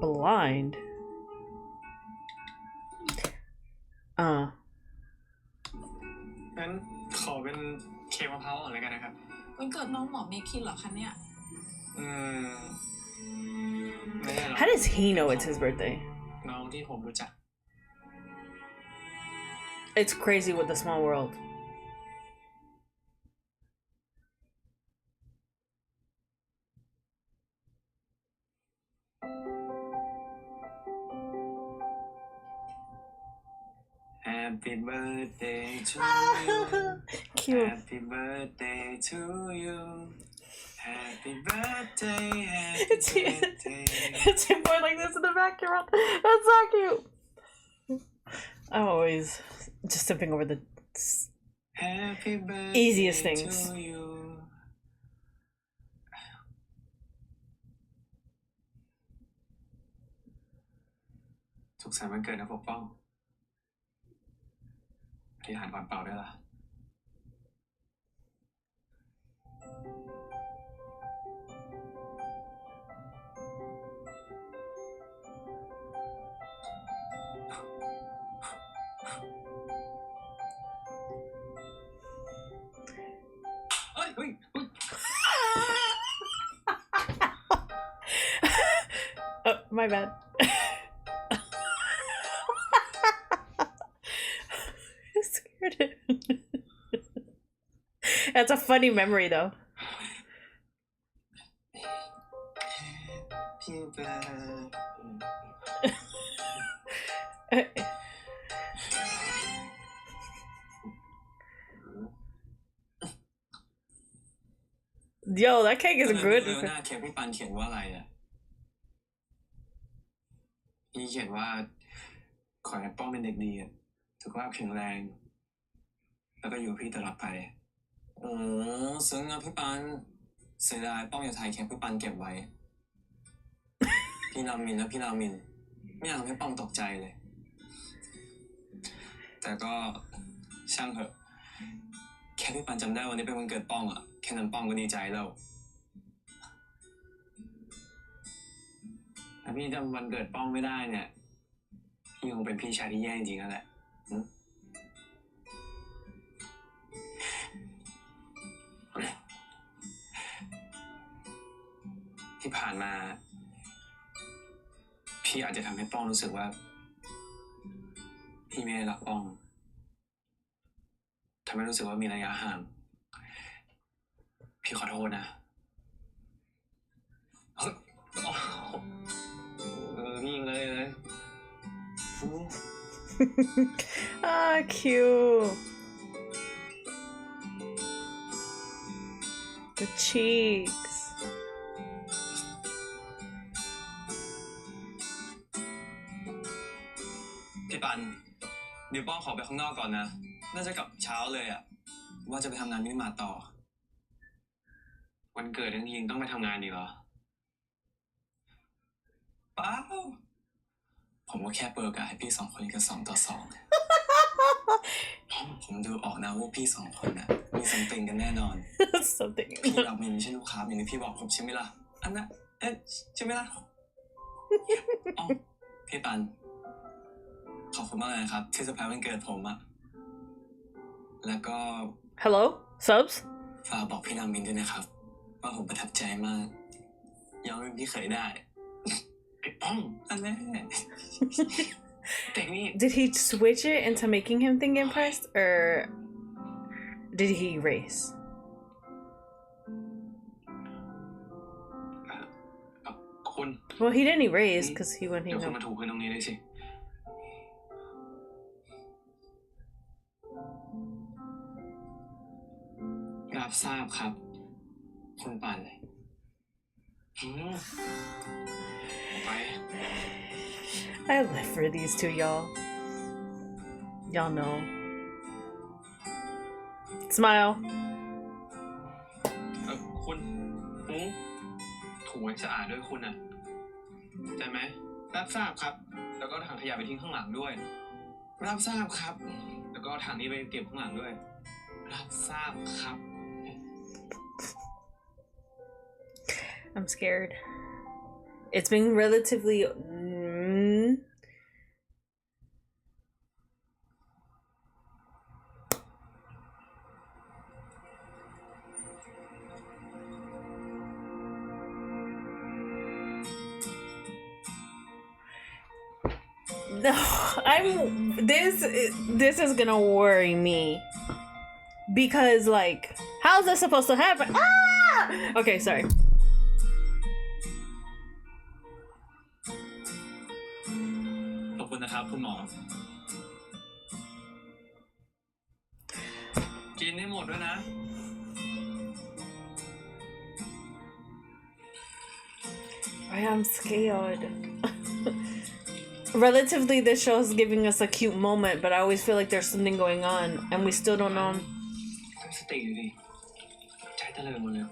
Blind. งั้นขอเป็นเค้กมะพร้าวอ่อนเลยกันนะครับ วันเกิดน้องหมอเมคินเหรอคะเนี่ย อืมไม่ใช่หรอก How does he know it's his birthday? น้องที่ผมรู้จัก It's crazy with the small world. Happy birthday to you Cute. Happy birthday to you Happy birthday Happy It's birthday it's him going like this in the background. That's so cute. I'm always just stepping over the Happy birthday easiest things. to you สุขสันต์วันเกิดนะปกป้องอธิษฐานก่อนเป่าด้วยล่ะ Oh, my bad. I scared him. That's a funny memory, though. Happy birthday Yo, that cake is good. หน้าเค้กพี่ปันเขียนว่าอะไรอ่ะพี่เขียนว่าขอให้ป้องเป็นเด็กดีอะสุขภาพแข็งแรง แล้วก็อยู่กับพี่ตลอดไปโอ้ซึ้งนะพี่ปันเสียดายป้องอย่าถ่ายเค้กพี่ปันเก็บไว้ พี่รามินนะพี่รามินไม่อยากให้ป้องตกใจเลย แต่ก็ช่างเถอะแค่พี่ปันจำได้วันนี้เป็นวันเกิดป้องอ่ะแค่นั้นป้องก็ดีใจแล้วถ้าพี่จำวันเกิดป้องไม่ได้เนี่ยพี่คงเป็นพี่ชายที่แย่จริงๆนั่นแหละ ที่ผ่านมา พี่อาจจะทำให้ป้องรู้สึกว่า พี่ไม่ได้รักป้องทำให้รู้สึกว่ามีระยะห่าง พี่ขอโทษนะเฮ้ยพี่ยิงเลย Ah, cute. The cheeks. พี่ปันเดี๋ยวป้องขอไปข้างนอกก่อนนะ น่าจะกลับเช้าเลยอะว่าจะไปทำงานมินิมาร์ทต่อ วันเกิดทั้งทียังต้องไปทำงานดีกเหรอเปล่าผมก็แค่เปิดโอกาสให้พี่สองคนกัน2-2 ผมดูออกนะว่าพี่สองคนน่ะมีซัมติงกันแน่นอน Something. พี่รับมินไม่ใช่ลูกค้าอย่างที่พี่บอกผมใช่ไหมล่ะ อันนั้นใช่ไหมล่ะอ๋อพี่ปัน ขอบคุณมากเลยนะครับ ที่เซอร์ไพรส์วันเกิดผมอะแล้วก็ Hello? Subs? ฝากบอกพี่นางมินด้วยนะครับ ว่าผมประทับใจมากย้อนเป็นพี่เคยได้ไอ้ป้องอันแน่แต่นี่ Did he switch it into making him think impressed, or did he erase? คุณ Well, he didn't erase because he went. เดี๋ He ยวคุณ know. มาถูพื้นตรงนี้เลยสิ รับทราบครับ คุณปันไป I live for these two, y'all. Y'all know. Smile. คุณถูให้สะอาดด้วยคุณอ่ะใช่ไหมรับทราบครับ แล้วก็ถังขยะไปทิ้งข้างหลังด้วย รับทราบครับ แล้วก็ถังนี้ไปเก็บข้างหลังด้วย รับทราบครับ I'm scared. It's been relatively. No, this is gonna worry me because like how's this supposed to happen? Ah! Okay, sorry. ขอบคุณนะครับคุณหมอ กินให้หมดด้วยนะ I'm scared. Relatively, this show is giving us a cute moment, but I always feel like there's something going on, and we still don't know. ตั้งสติดิใจเต้นเลยหมดเลย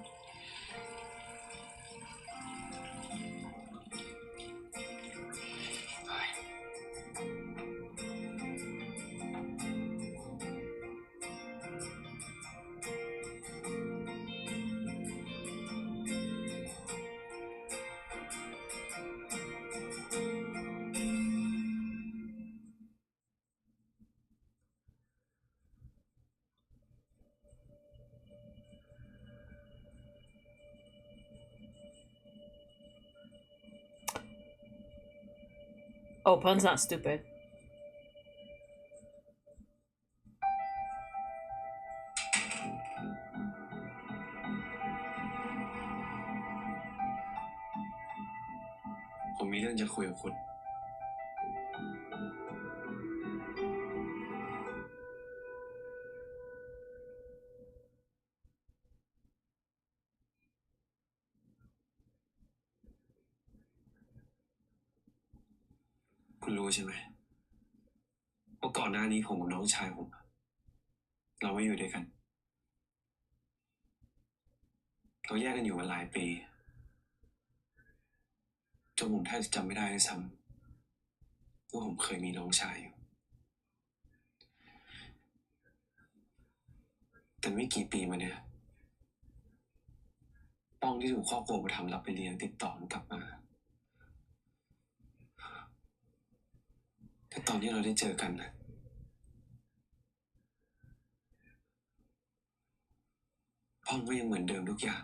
Oh, Pun's not stupid. ผมมีเรื่องจะคุยกับคุณ คุณรู้ใช่ไหมว่าก่อนหน้านี้ผมกับน้องชายผม เราไม่อยู่ด้วยกัน เราแยกกันอยู่มาหลายปีจนผมแทบจะจำไม่ได้ด้วยซ้ำว่าผมเคยมีน้องชายอยู่ แต่ไม่กี่ปีมาเนี่ยป้องที่ถูกครอบครัวมาทำรับไปเลี้ยงติดต่อมันกลับมา แต่ตอนที่เราได้เจอกันนะป้องก็ยังเหมือนเดิมทุกอย่าง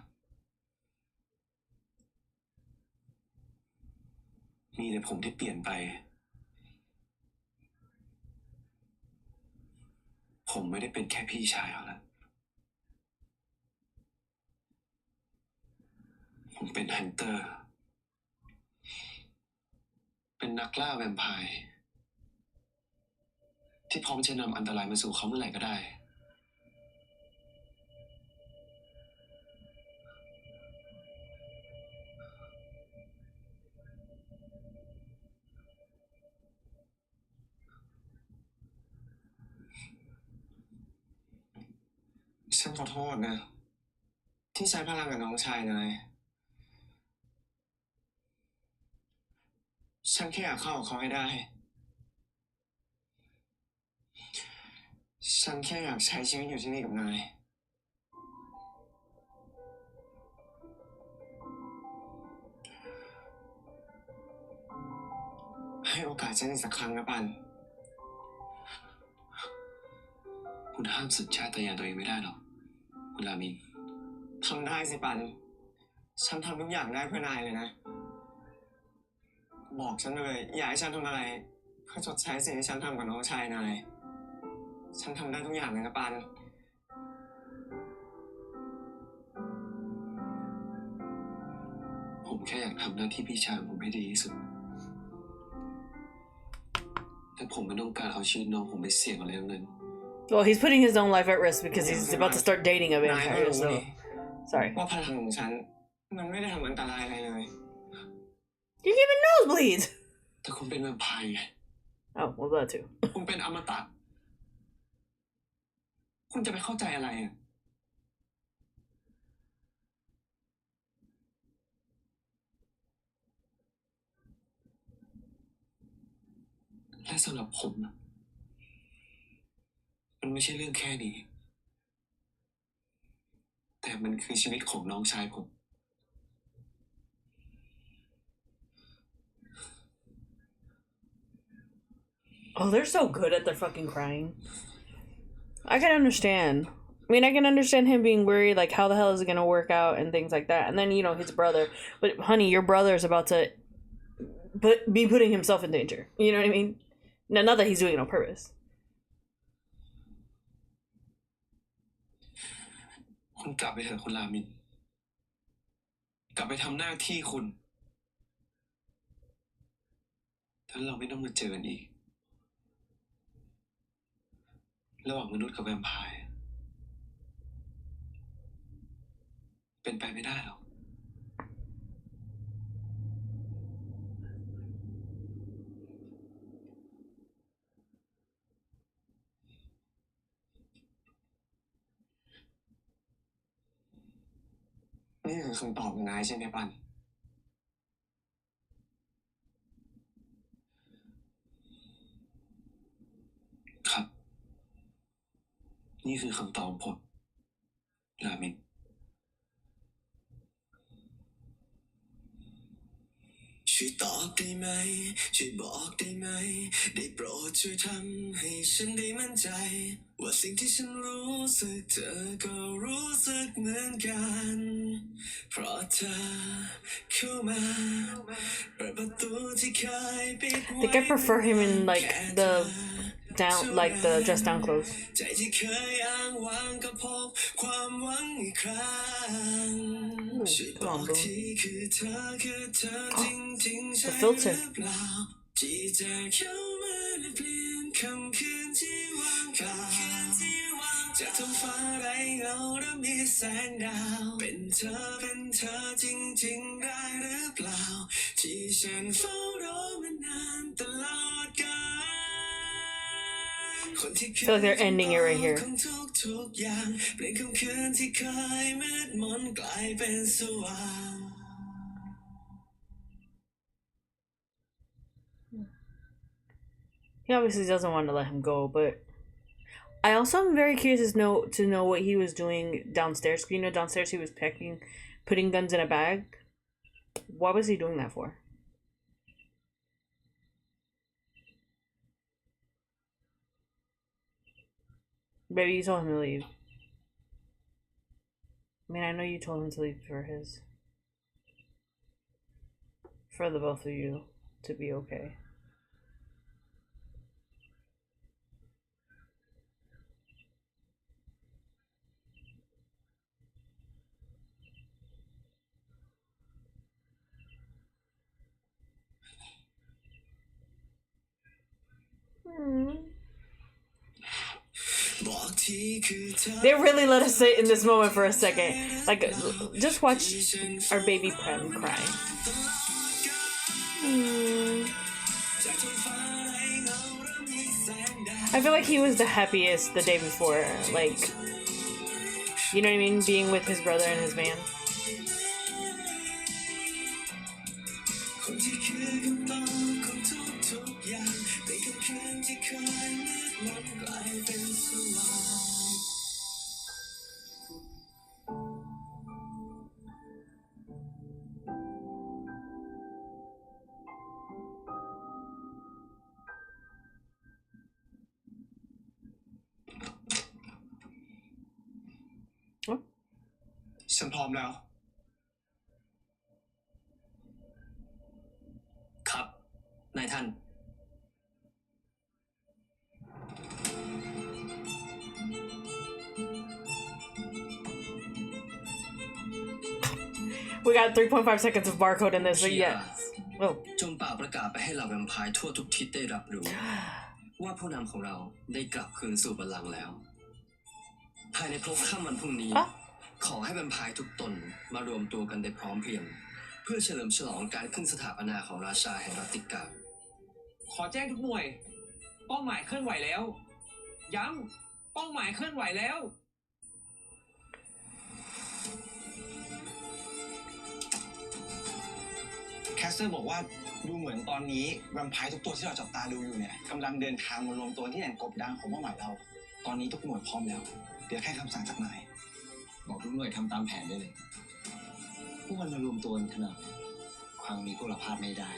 มีแต่ผมที่เปลี่ยนไปผมไม่ได้เป็นแค่พี่ชายเขาละผมเป็นฮันเตอร์เป็นนักล่าแวมไพร์ที่พร้อมจะนำอันตรายมาสู่เขาเมื่อไหร่ก็ได้ฉันขอโทษนะที่ใช้พลังกับน้องชายนายฉันแค่อยากเข้ากับเขาให้ได้ฉันแค่อยากใช้ชีวิตอยู่ที่นี่กับนายให้โอกาสฉันอีกสักครั้งนะปันคุณห้ามสัญชาตญาณตัวเองไม่ได้หรอกคุณรามินทำได้สิปันฉันทำทุกอย่างได้เพื่อนายเลยนะบอกฉันเลยอยากให้ฉันทำอะไรเพื่อชดใช้สิ่งที่ฉันทำกับน้องชายนายฉันทำได้ทุกอย่างเลยนะปันผมแค่อยากทำหน้าที่พี่ชายของผมให้ดีที่สุดแต่ผมไม่ต้องการเอาชีวิตน้องผมไปเสี่ยงอะไรทั้งนั้น Well, he's putting his own life at risk because he's about to start dating a นายก็ vampire. รู้ So นี่ sorry. ว่าพลังของฉันมันไม่ได้ทำอันตรายอะไรเลย You gave him nosebleeds. แต่คุณเป็นแวมไพร์ไง Oh, well, that too. คุณเป็นอมตะคุณจะไปเข้าใจอะไรอ่ะและสำหรับผมนะมันไม่ใช่เรื่องแค่นี้ แต่มันคือชีวิตของน้องชายผม Oh, they're so good at their fucking crying. I can understand. I mean, I can understand him being worried, like, how the hell is it gonna work out and things like that. And then, you know, his brother. But, honey, your brother is about to be putting himself in danger. You know what I mean? Now, not that he's doing it on purpose. คุณกลับไปเถอะคุณรามิน กลับไปทำหน้าที่คุณถ้าเราไม่ต้องมาเจอกันอีก ระหว่างมนุษย์กับแวมไพร์เป็นไปไม่ได้หรอก นี่คือคำตอบของนายใช่ไหมปัน ครับ นี่คือคำตอบของผมรามิน ช่วยตอบได้ไหม ช่วยบอกได้ไหม ได้โปรดช่วยทำให้ฉันได้มั่นใจ ว่าสิ่งที่ฉันรู้สึกเธอก็รู้สึกเหมือนกัน เพราะเธอเข้ามาเปิดประตูที่เคยปิด I ไว้ think I prefer him in, like, the down, like, the dress down clothes. ใจที่เคยอ้างว้างก็พบความหวังอีกครั้ง ช่วยบ Come อ on, ก boo. ทีคือเธอจริงๆใช่ The ห filter. รือเปล่าที่จะเข้ามาและเปลี่ยนคำคืนที่ว่างเปล่าจากท้องฟ้าไร้เงาและมีแสงดาวเป็นเธอจริงๆได้หรือเปล่าที่ฉันเฝ้ารอมานานตลอดกาล I feel like they're ending it right here. ของทุกอย่างเปลี่ยนคำคืนที่เคยมืดมนกลายเป็นสว่าง He obviously doesn't want to let him go, but I also am very curious to know what he was doing downstairs. You know, downstairs he was putting guns in a bag. What was he doing that for? Maybe you told him to leave. I mean, I know you told him to leave for the both of you. to be okay. They really let us sit in this moment for a second. Like, just watch our baby Prem cry. I feel like he was the happiest the day before. Like, you know what I mean? Being with his brother in his van. Oh. ฉันพร้อมแล้ว ครับ นายท่าน We got 3.5 seconds of barcode in this, but yes. Oh. จงป่าประกาศไปให้เหล่าแวมไพร์ทั่วทุกทิศได้รับรู้ ว่าผู้นำของเราได้กลับคืนสู่บัลลังก์แล้ว ภายในพลบค่ำวันพรุ่งนี้ ขอให้แวมไพร์ทุกตนมารวมตัวกันได้พร้อมเพรียง เพื่อเฉลิมฉลองการขึ้นสถาปนาของราชาแห่งรัตติกา ขอแจ้งทุกหน่วย เป้าหมายเคลื่อนไหวแล้ว ย้ำเป้าหมายเคลื่อนไหวแล้ว แคสเตอร์บอกว่าดูเหมือนตอนนี้แวมไพร์ทุกตัวที่เราจับตาดูอยู่เนี่ยกำลังเดินทางมารวมตัวที่แหล่งกบดานของเป้าหมายเรา ตอนนี้ทุกหน่วยพร้อมแล้วเดี๋ยวแค่คำสั่งจากนายบอกทุกหน่วยทำตามแผนได้เลยพวกมันมารวมตัวกันขนาดครั้งนี้พวกเราพลาดไม่ได้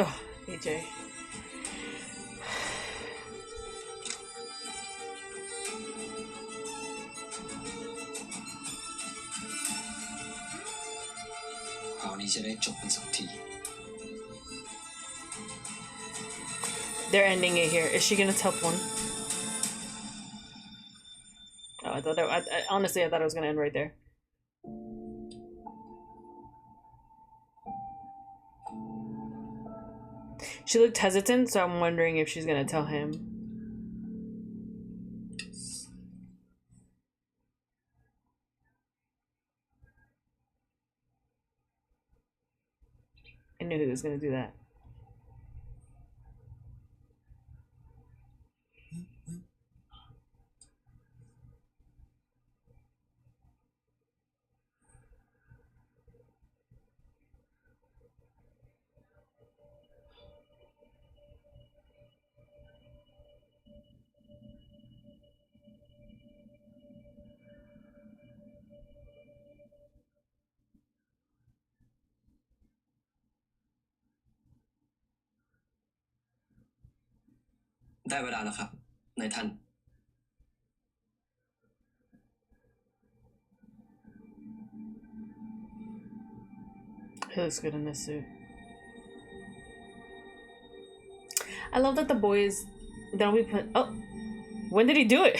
Ugh, AJ. คราวนี้จะได้จบเป็นสักที They're ending it here. Is she gonna tell one? Oh, I thought honestly, I thought it was gonna end right there. She looked hesitant, so I'm wondering if she's gonna tell him. I knew he was gonna do that.ได้เวลาแล้วครับ นายท่าน He looks good in this suit. I love that the boys don't be put. Oh, when did he do it?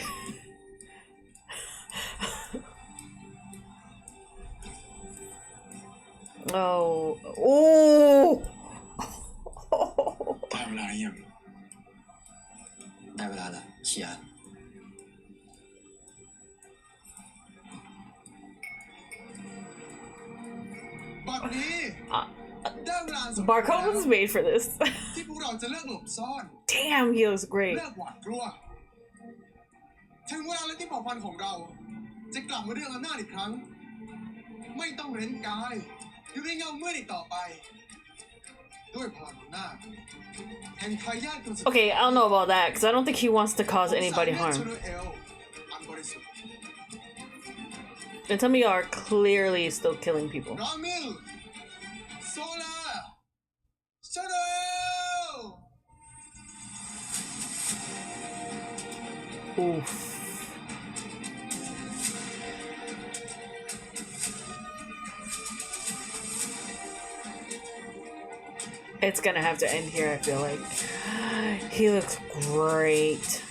Oh, oh! ได้เวลายัง ได้เวลาแล้วเชียร์ บัดนี้ ได้เวลา Barcode was made for this. ที่พวกเราจะเลิกหลบซ่อน Damn, he looks great. เลิกหวาดกลัว ถึงเวลาแล้วที่เผ่าพันธุ์ของเรา จะกลับมาเรื่องอำนาจอีกครั้ง ไม่ต้องเร้นกาย อยู่ในเงามืดอีกต่อไป ด้วยพลังอำนาจแห่งทายาทคนสุด Okay, I don't know about that because I don't think he wants to cause anybody harm. อันบริสุทธิ์ And some of y'all are clearly still killing people. รามิลโซลาชาโด Oof. It's gonna have to end here, I feel like. He looks great.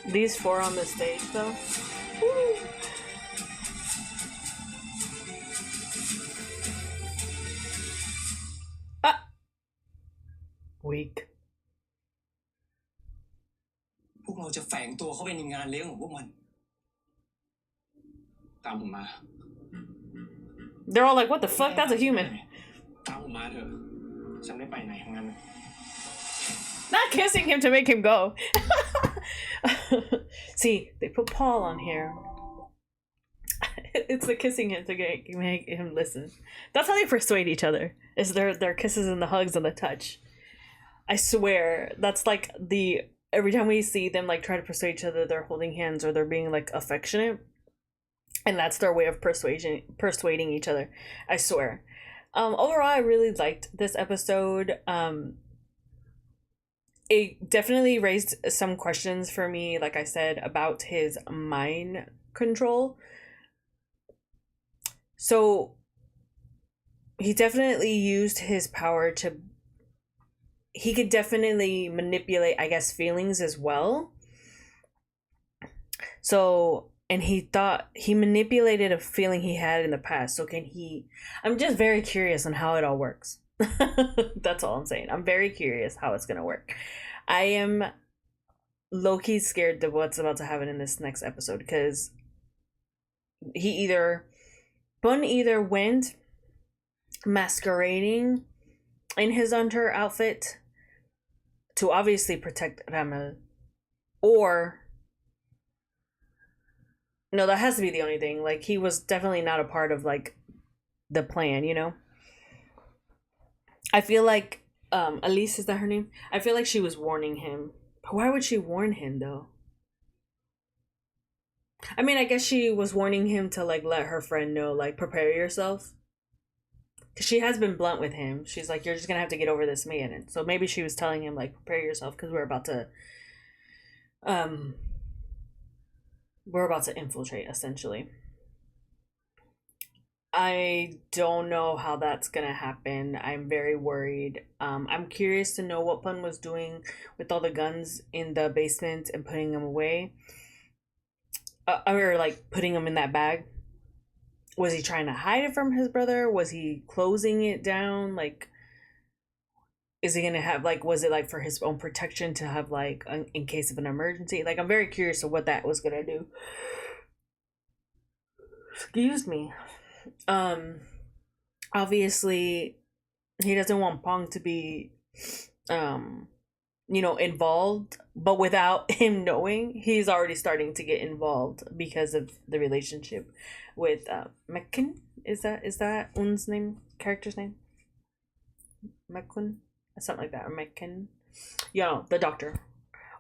These four on the stage, though. Woo. Ah! Weak. พวกเราจะแฝงตัวเข้าไปในงานเลี้ยงของพวกมัน ตามผมมา They're all like, what the fuck? That's a human. ตามผมมาเถอะ ฉันไม่ไปไหนทั้งนั้น Not kissing him to make him go. See, they put Paul on here. It's the kissing him to make him listen. That's how they persuade each other. Is their kisses and the hugs and the touch. I swear, that's like the every time we see them like try to persuade each other, they're holding hands or they're being like affectionate, and that's their way of persuading each other. I swear. Overall, I really liked this episode. It definitely raised some questions for me, like I said, about his mind control. So he definitely used his power to, he could definitely manipulate, I guess, feelings as well. So, and he thought he manipulated a feeling he had in the past. So can he, I'm just very curious on how it all works. That's all I'm saying. I'm very curious how it's gonna work. I am low-key scared of what's about to happen in this next episode, because Bun either went masquerading in his hunter outfit to obviously protect Ramel, or no, that has to be the only thing. Like, he was definitely not a part of like the plan, you know? I feel like Elise, is that her name? I feel like she was warning him. But why would she warn him though? I mean, I guess she was warning him to like let her friend know, like, prepare yourself. Cause she has been blunt with him. She's like, you're just gonna have to get over this man. And so maybe she was telling him like, prepare yourself, because we're about to infiltrate, essentially. I don't know how that's gonna happen. I'm very worried. I'm curious to know what Pun was doing with all the guns in the basement and putting them away, or like putting them in that bag. Was he trying to hide it from his brother? Was he closing it down? Like, is he gonna have like, was it like for his own protection to have like in case of an emergency? Like, I'm very curious of what that was gonna do. Excuse me. Obviously he doesn't want Pong to be involved, but without him knowing, he's already starting to get involved because of the relationship with Mekken. Is that Un's name, character's name? Mekkun, something like that, or Mekken. The doctor,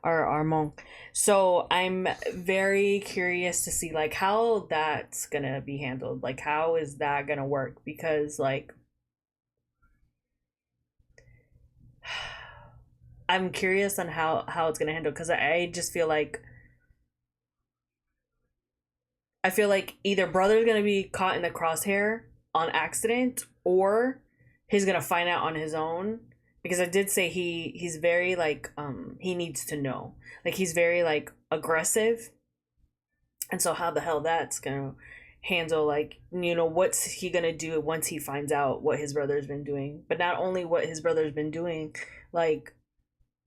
our monk. So I'm very curious to see like how that's gonna be handled. Like, how is that gonna work? Because like, I'm curious on how it's gonna handle, because I just feel like either brother's gonna be caught in the crosshair on accident, or he's gonna find out on his own. Because I did say he's very like he needs to know. Like, he's very like aggressive. And so how the hell that's gonna handle, like, what's he gonna do once he finds out what his brother's been doing? But not only what his brother's been doing, like,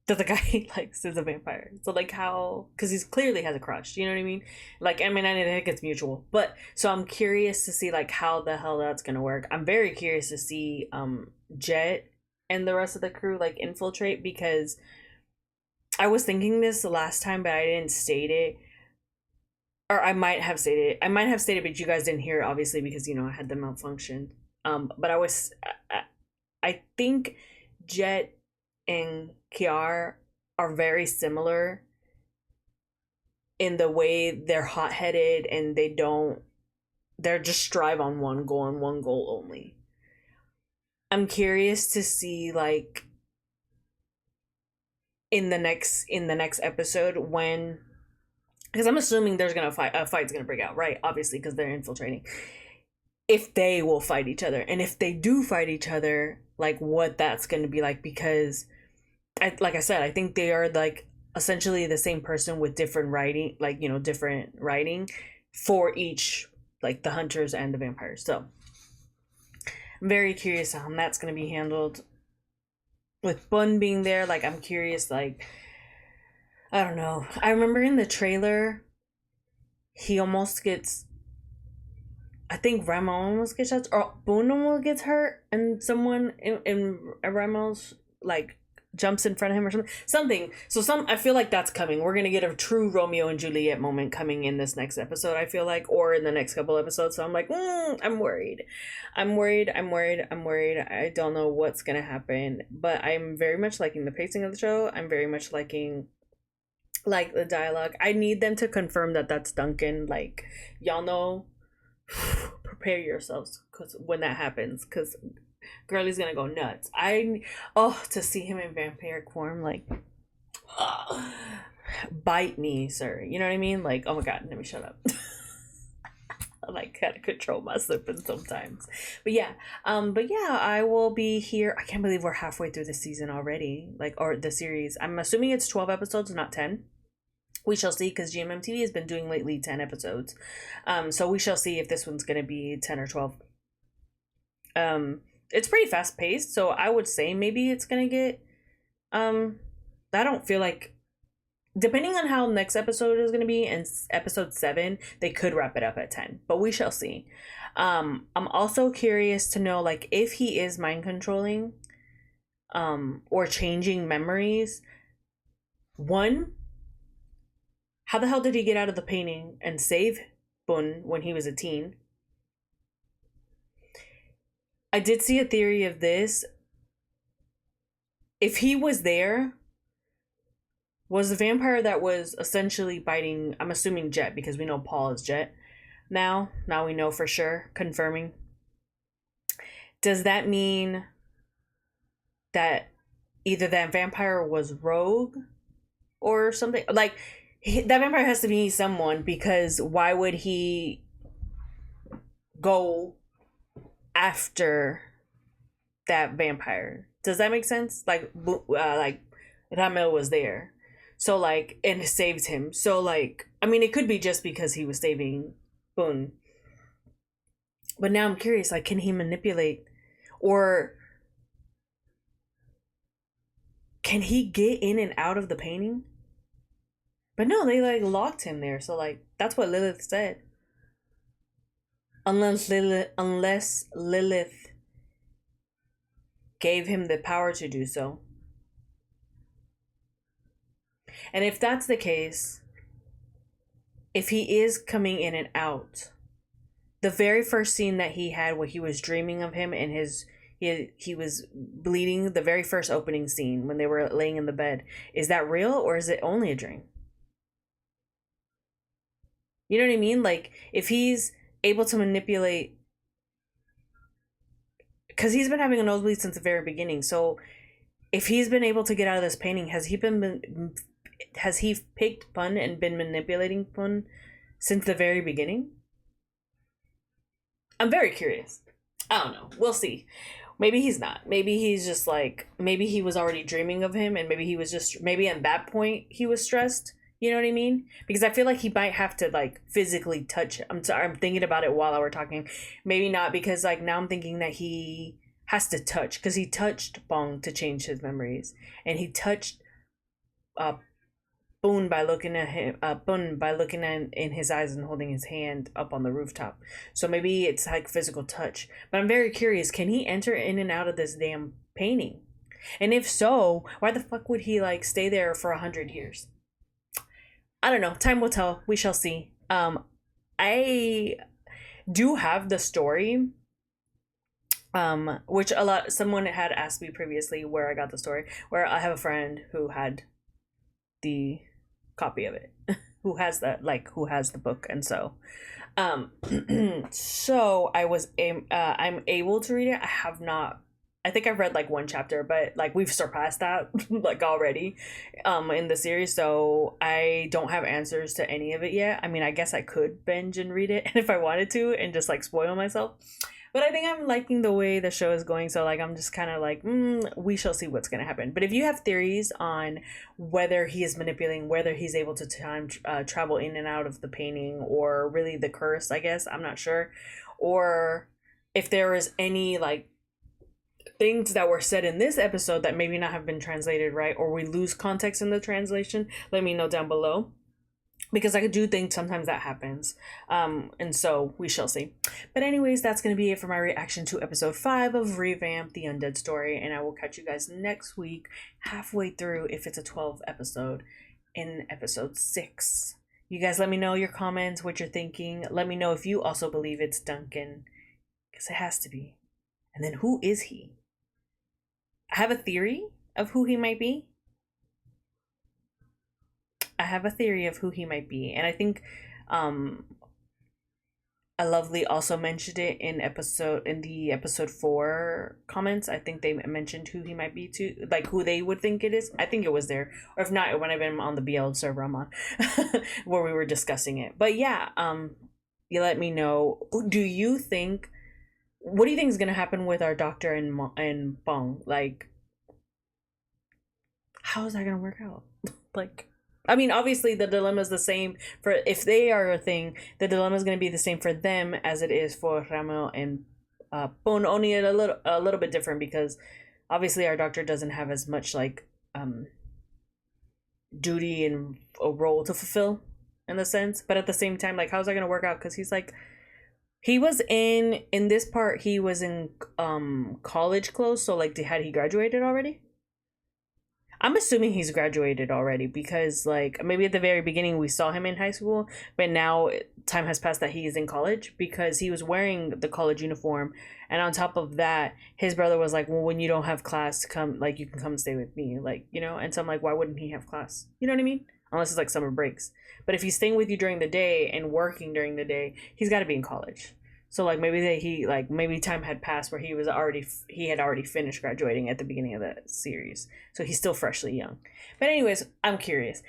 that the guy likes is a vampire. So like, how, because he's clearly has a crush, you know what I mean? Like, I mean, I think it's mutual. But so I'm curious to see like how the hell that's gonna work. I'm very curious to see Jet and the rest of the crew like infiltrate, because I was thinking this the last time, but I didn't state it. Or I might have stated it. But you guys didn't hear it, obviously, because I had the malfunction. But I think Jet and Kiar are very similar in the way they're hot-headed and they don't they're just strive on one goal and one goal only. I'm curious to see like in the next episode when, because I'm assuming there's gonna a fight's gonna break out, right? Obviously, because they're infiltrating. If they will fight each other, and if they do fight each other, like what that's gonna be like, because like I said, I think they are like essentially the same person with different writing, like, you know, different writing for each, like the hunters and the vampires. So I'm very curious how that's gonna be handled. With Bun being there, like I'm curious, like I don't know. I remember in the trailer, he almost gets. I think Ramo almost gets shot, or Bun almost gets hurt, and someone in Ramo's like jumps in front of him or something. So I feel like that's coming. We're gonna get a true Romeo and Juliet moment coming in this next episode. I feel like, or in the next couple episodes. So I'm like, I'm worried. I don't know what's gonna happen, but I'm very much liking the pacing of the show. I'm very much liking like the dialogue. I need them to confirm that that's Duncan. Like, y'all know, prepare yourselves because when that happens, because Girlie's gonna go nuts. To see him in vampiric form, like, bite me, sir. You know what I mean? Like, oh my god, let me shut up. I like gotta control my slipping sometimes. But yeah, I will be here. I can't believe we're halfway through the season already, like, or the series. I'm assuming it's 12 episodes, not 10. We shall see, because GMMTV has been doing lately 10 episodes. So we shall see if this one's gonna be 10 or 12. It's pretty fast paced, so I would say maybe it's gonna get I don't feel like, depending on how next episode is gonna be, and episode 7, they could wrap it up at 10, but we shall see. I'm also curious to know, like, if he is mind controlling or changing memories. One, how the hell did he get out of the painting and save Bun when he was a teen? I did see a theory of this. If he was there, was the vampire that was essentially biting, I'm assuming Jet, because we know Paul is Jet now. Now we know for sure, confirming. Does that mean that either that vampire was rogue or something? Like, that vampire has to be someone, because why would he go after that vampire? Does that make sense? Like Ramel was there, so like, and saved him. So like, I mean, it could be just because he was saving Boone. But now I'm curious, like, can he manipulate, or can he get in and out of the painting? But no, they like locked him there. So like, that's what Lilith said. Unless Lilith gave him the power to do so. And if that's the case, if he is coming in and out, the very first scene that he had where he was dreaming of him and he was bleeding, the very first opening scene when they were laying in the bed, is that real or is it only a dream? You know what I mean? Like, if he's able to manipulate, because he's been having a nosebleed since the very beginning. So if he's been able to get out of this painting, has he picked Pun and been manipulating Pun since the very beginning? I'm very curious. I don't know. We'll see. Maybe he's not. Maybe he's just like, maybe he was already dreaming of him, and maybe he was just, maybe at that point he was stressed. You know what I mean? Because I feel like he might have to like physically touch it. I'm sorry, I'm thinking about it while I were talking. Maybe not, because like now I'm thinking that he has to touch, because he touched Pong to change his memories, and he touched Boone by looking at him. Boone by looking in his eyes and holding his hand up on the rooftop. So maybe it's like physical touch. But I'm very curious. Can he enter in and out of this damn painting? And if so, why the fuck would he like stay there for 100 years? I don't know. Time will tell. We shall see. I do have the story, which someone had asked me previously where I got the story. Where I have a friend who had the copy of it, who has the book, and so Um, so I'm able to read it. I have not. I think I've read like one chapter, but like we've surpassed that like already, in the series. So I don't have answers to any of it yet. I mean, I guess I could binge and read it if I wanted to, and just like spoil myself. But I think I'm liking the way the show is going. So like I'm just kind of like, we shall see what's gonna happen. But if you have theories on whether he is manipulating, whether he's able to time travel in and out of the painting, or really the curse, I guess I'm not sure, or if there is any like things that were said in this episode that maybe not have been translated right, or we lose context in the translation, let me know down below, because I do think sometimes that happens. And so we shall see. But anyways, that's going to be it for my reaction to episode 5 of Revamp, the Undead Story, and I will catch you guys next week, halfway through, if it's a 12 episode, in episode 6. You guys let me know your comments, what you're thinking. Let me know if you also believe it's Duncan, because it has to be. And then who is he? I have a theory of who he might be. I have a theory of who he might be, and I think a lovely also mentioned it in the episode 4 comments. I think they mentioned who he might be too, like who they would think it is. I think it was there, or if not, it would have been on the BL server I'm on, where we were discussing it. But yeah, you let me know. Do you think? What do you think is gonna happen with our doctor and Pong? Like, how is that gonna work out? Like, I mean, obviously the dilemma is the same for, if they are a thing, the dilemma is going to be the same for them as it is for Ramel and Pon, only a little bit different, because obviously our doctor doesn't have as much like duty and a role to fulfill in the sense, but at the same time, like, how's that going to work out? Because he's like, he was in this part, he was in college clothes, so like, had he graduated already? I'm assuming he's graduated already, because like maybe at the very beginning we saw him in high school, but now time has passed that he is in college, because he was wearing the college uniform, and on top of that his brother was like, well, when you don't have class, come, like, you can come stay with me, like, you know. And so I'm like, why wouldn't he have class? You know what I mean? Unless it's like summer breaks. But if he's staying with you during the day and working during the day, he's got to be in college. So like maybe time had passed where he had already finished graduating at the beginning of the series. So he's still freshly young. But anyways, I'm curious.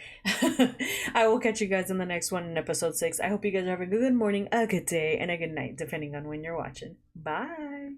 I will catch you guys in the next one in episode 6. I hope you guys are having a good morning, a good day, and a good night, depending on when you're watching. Bye.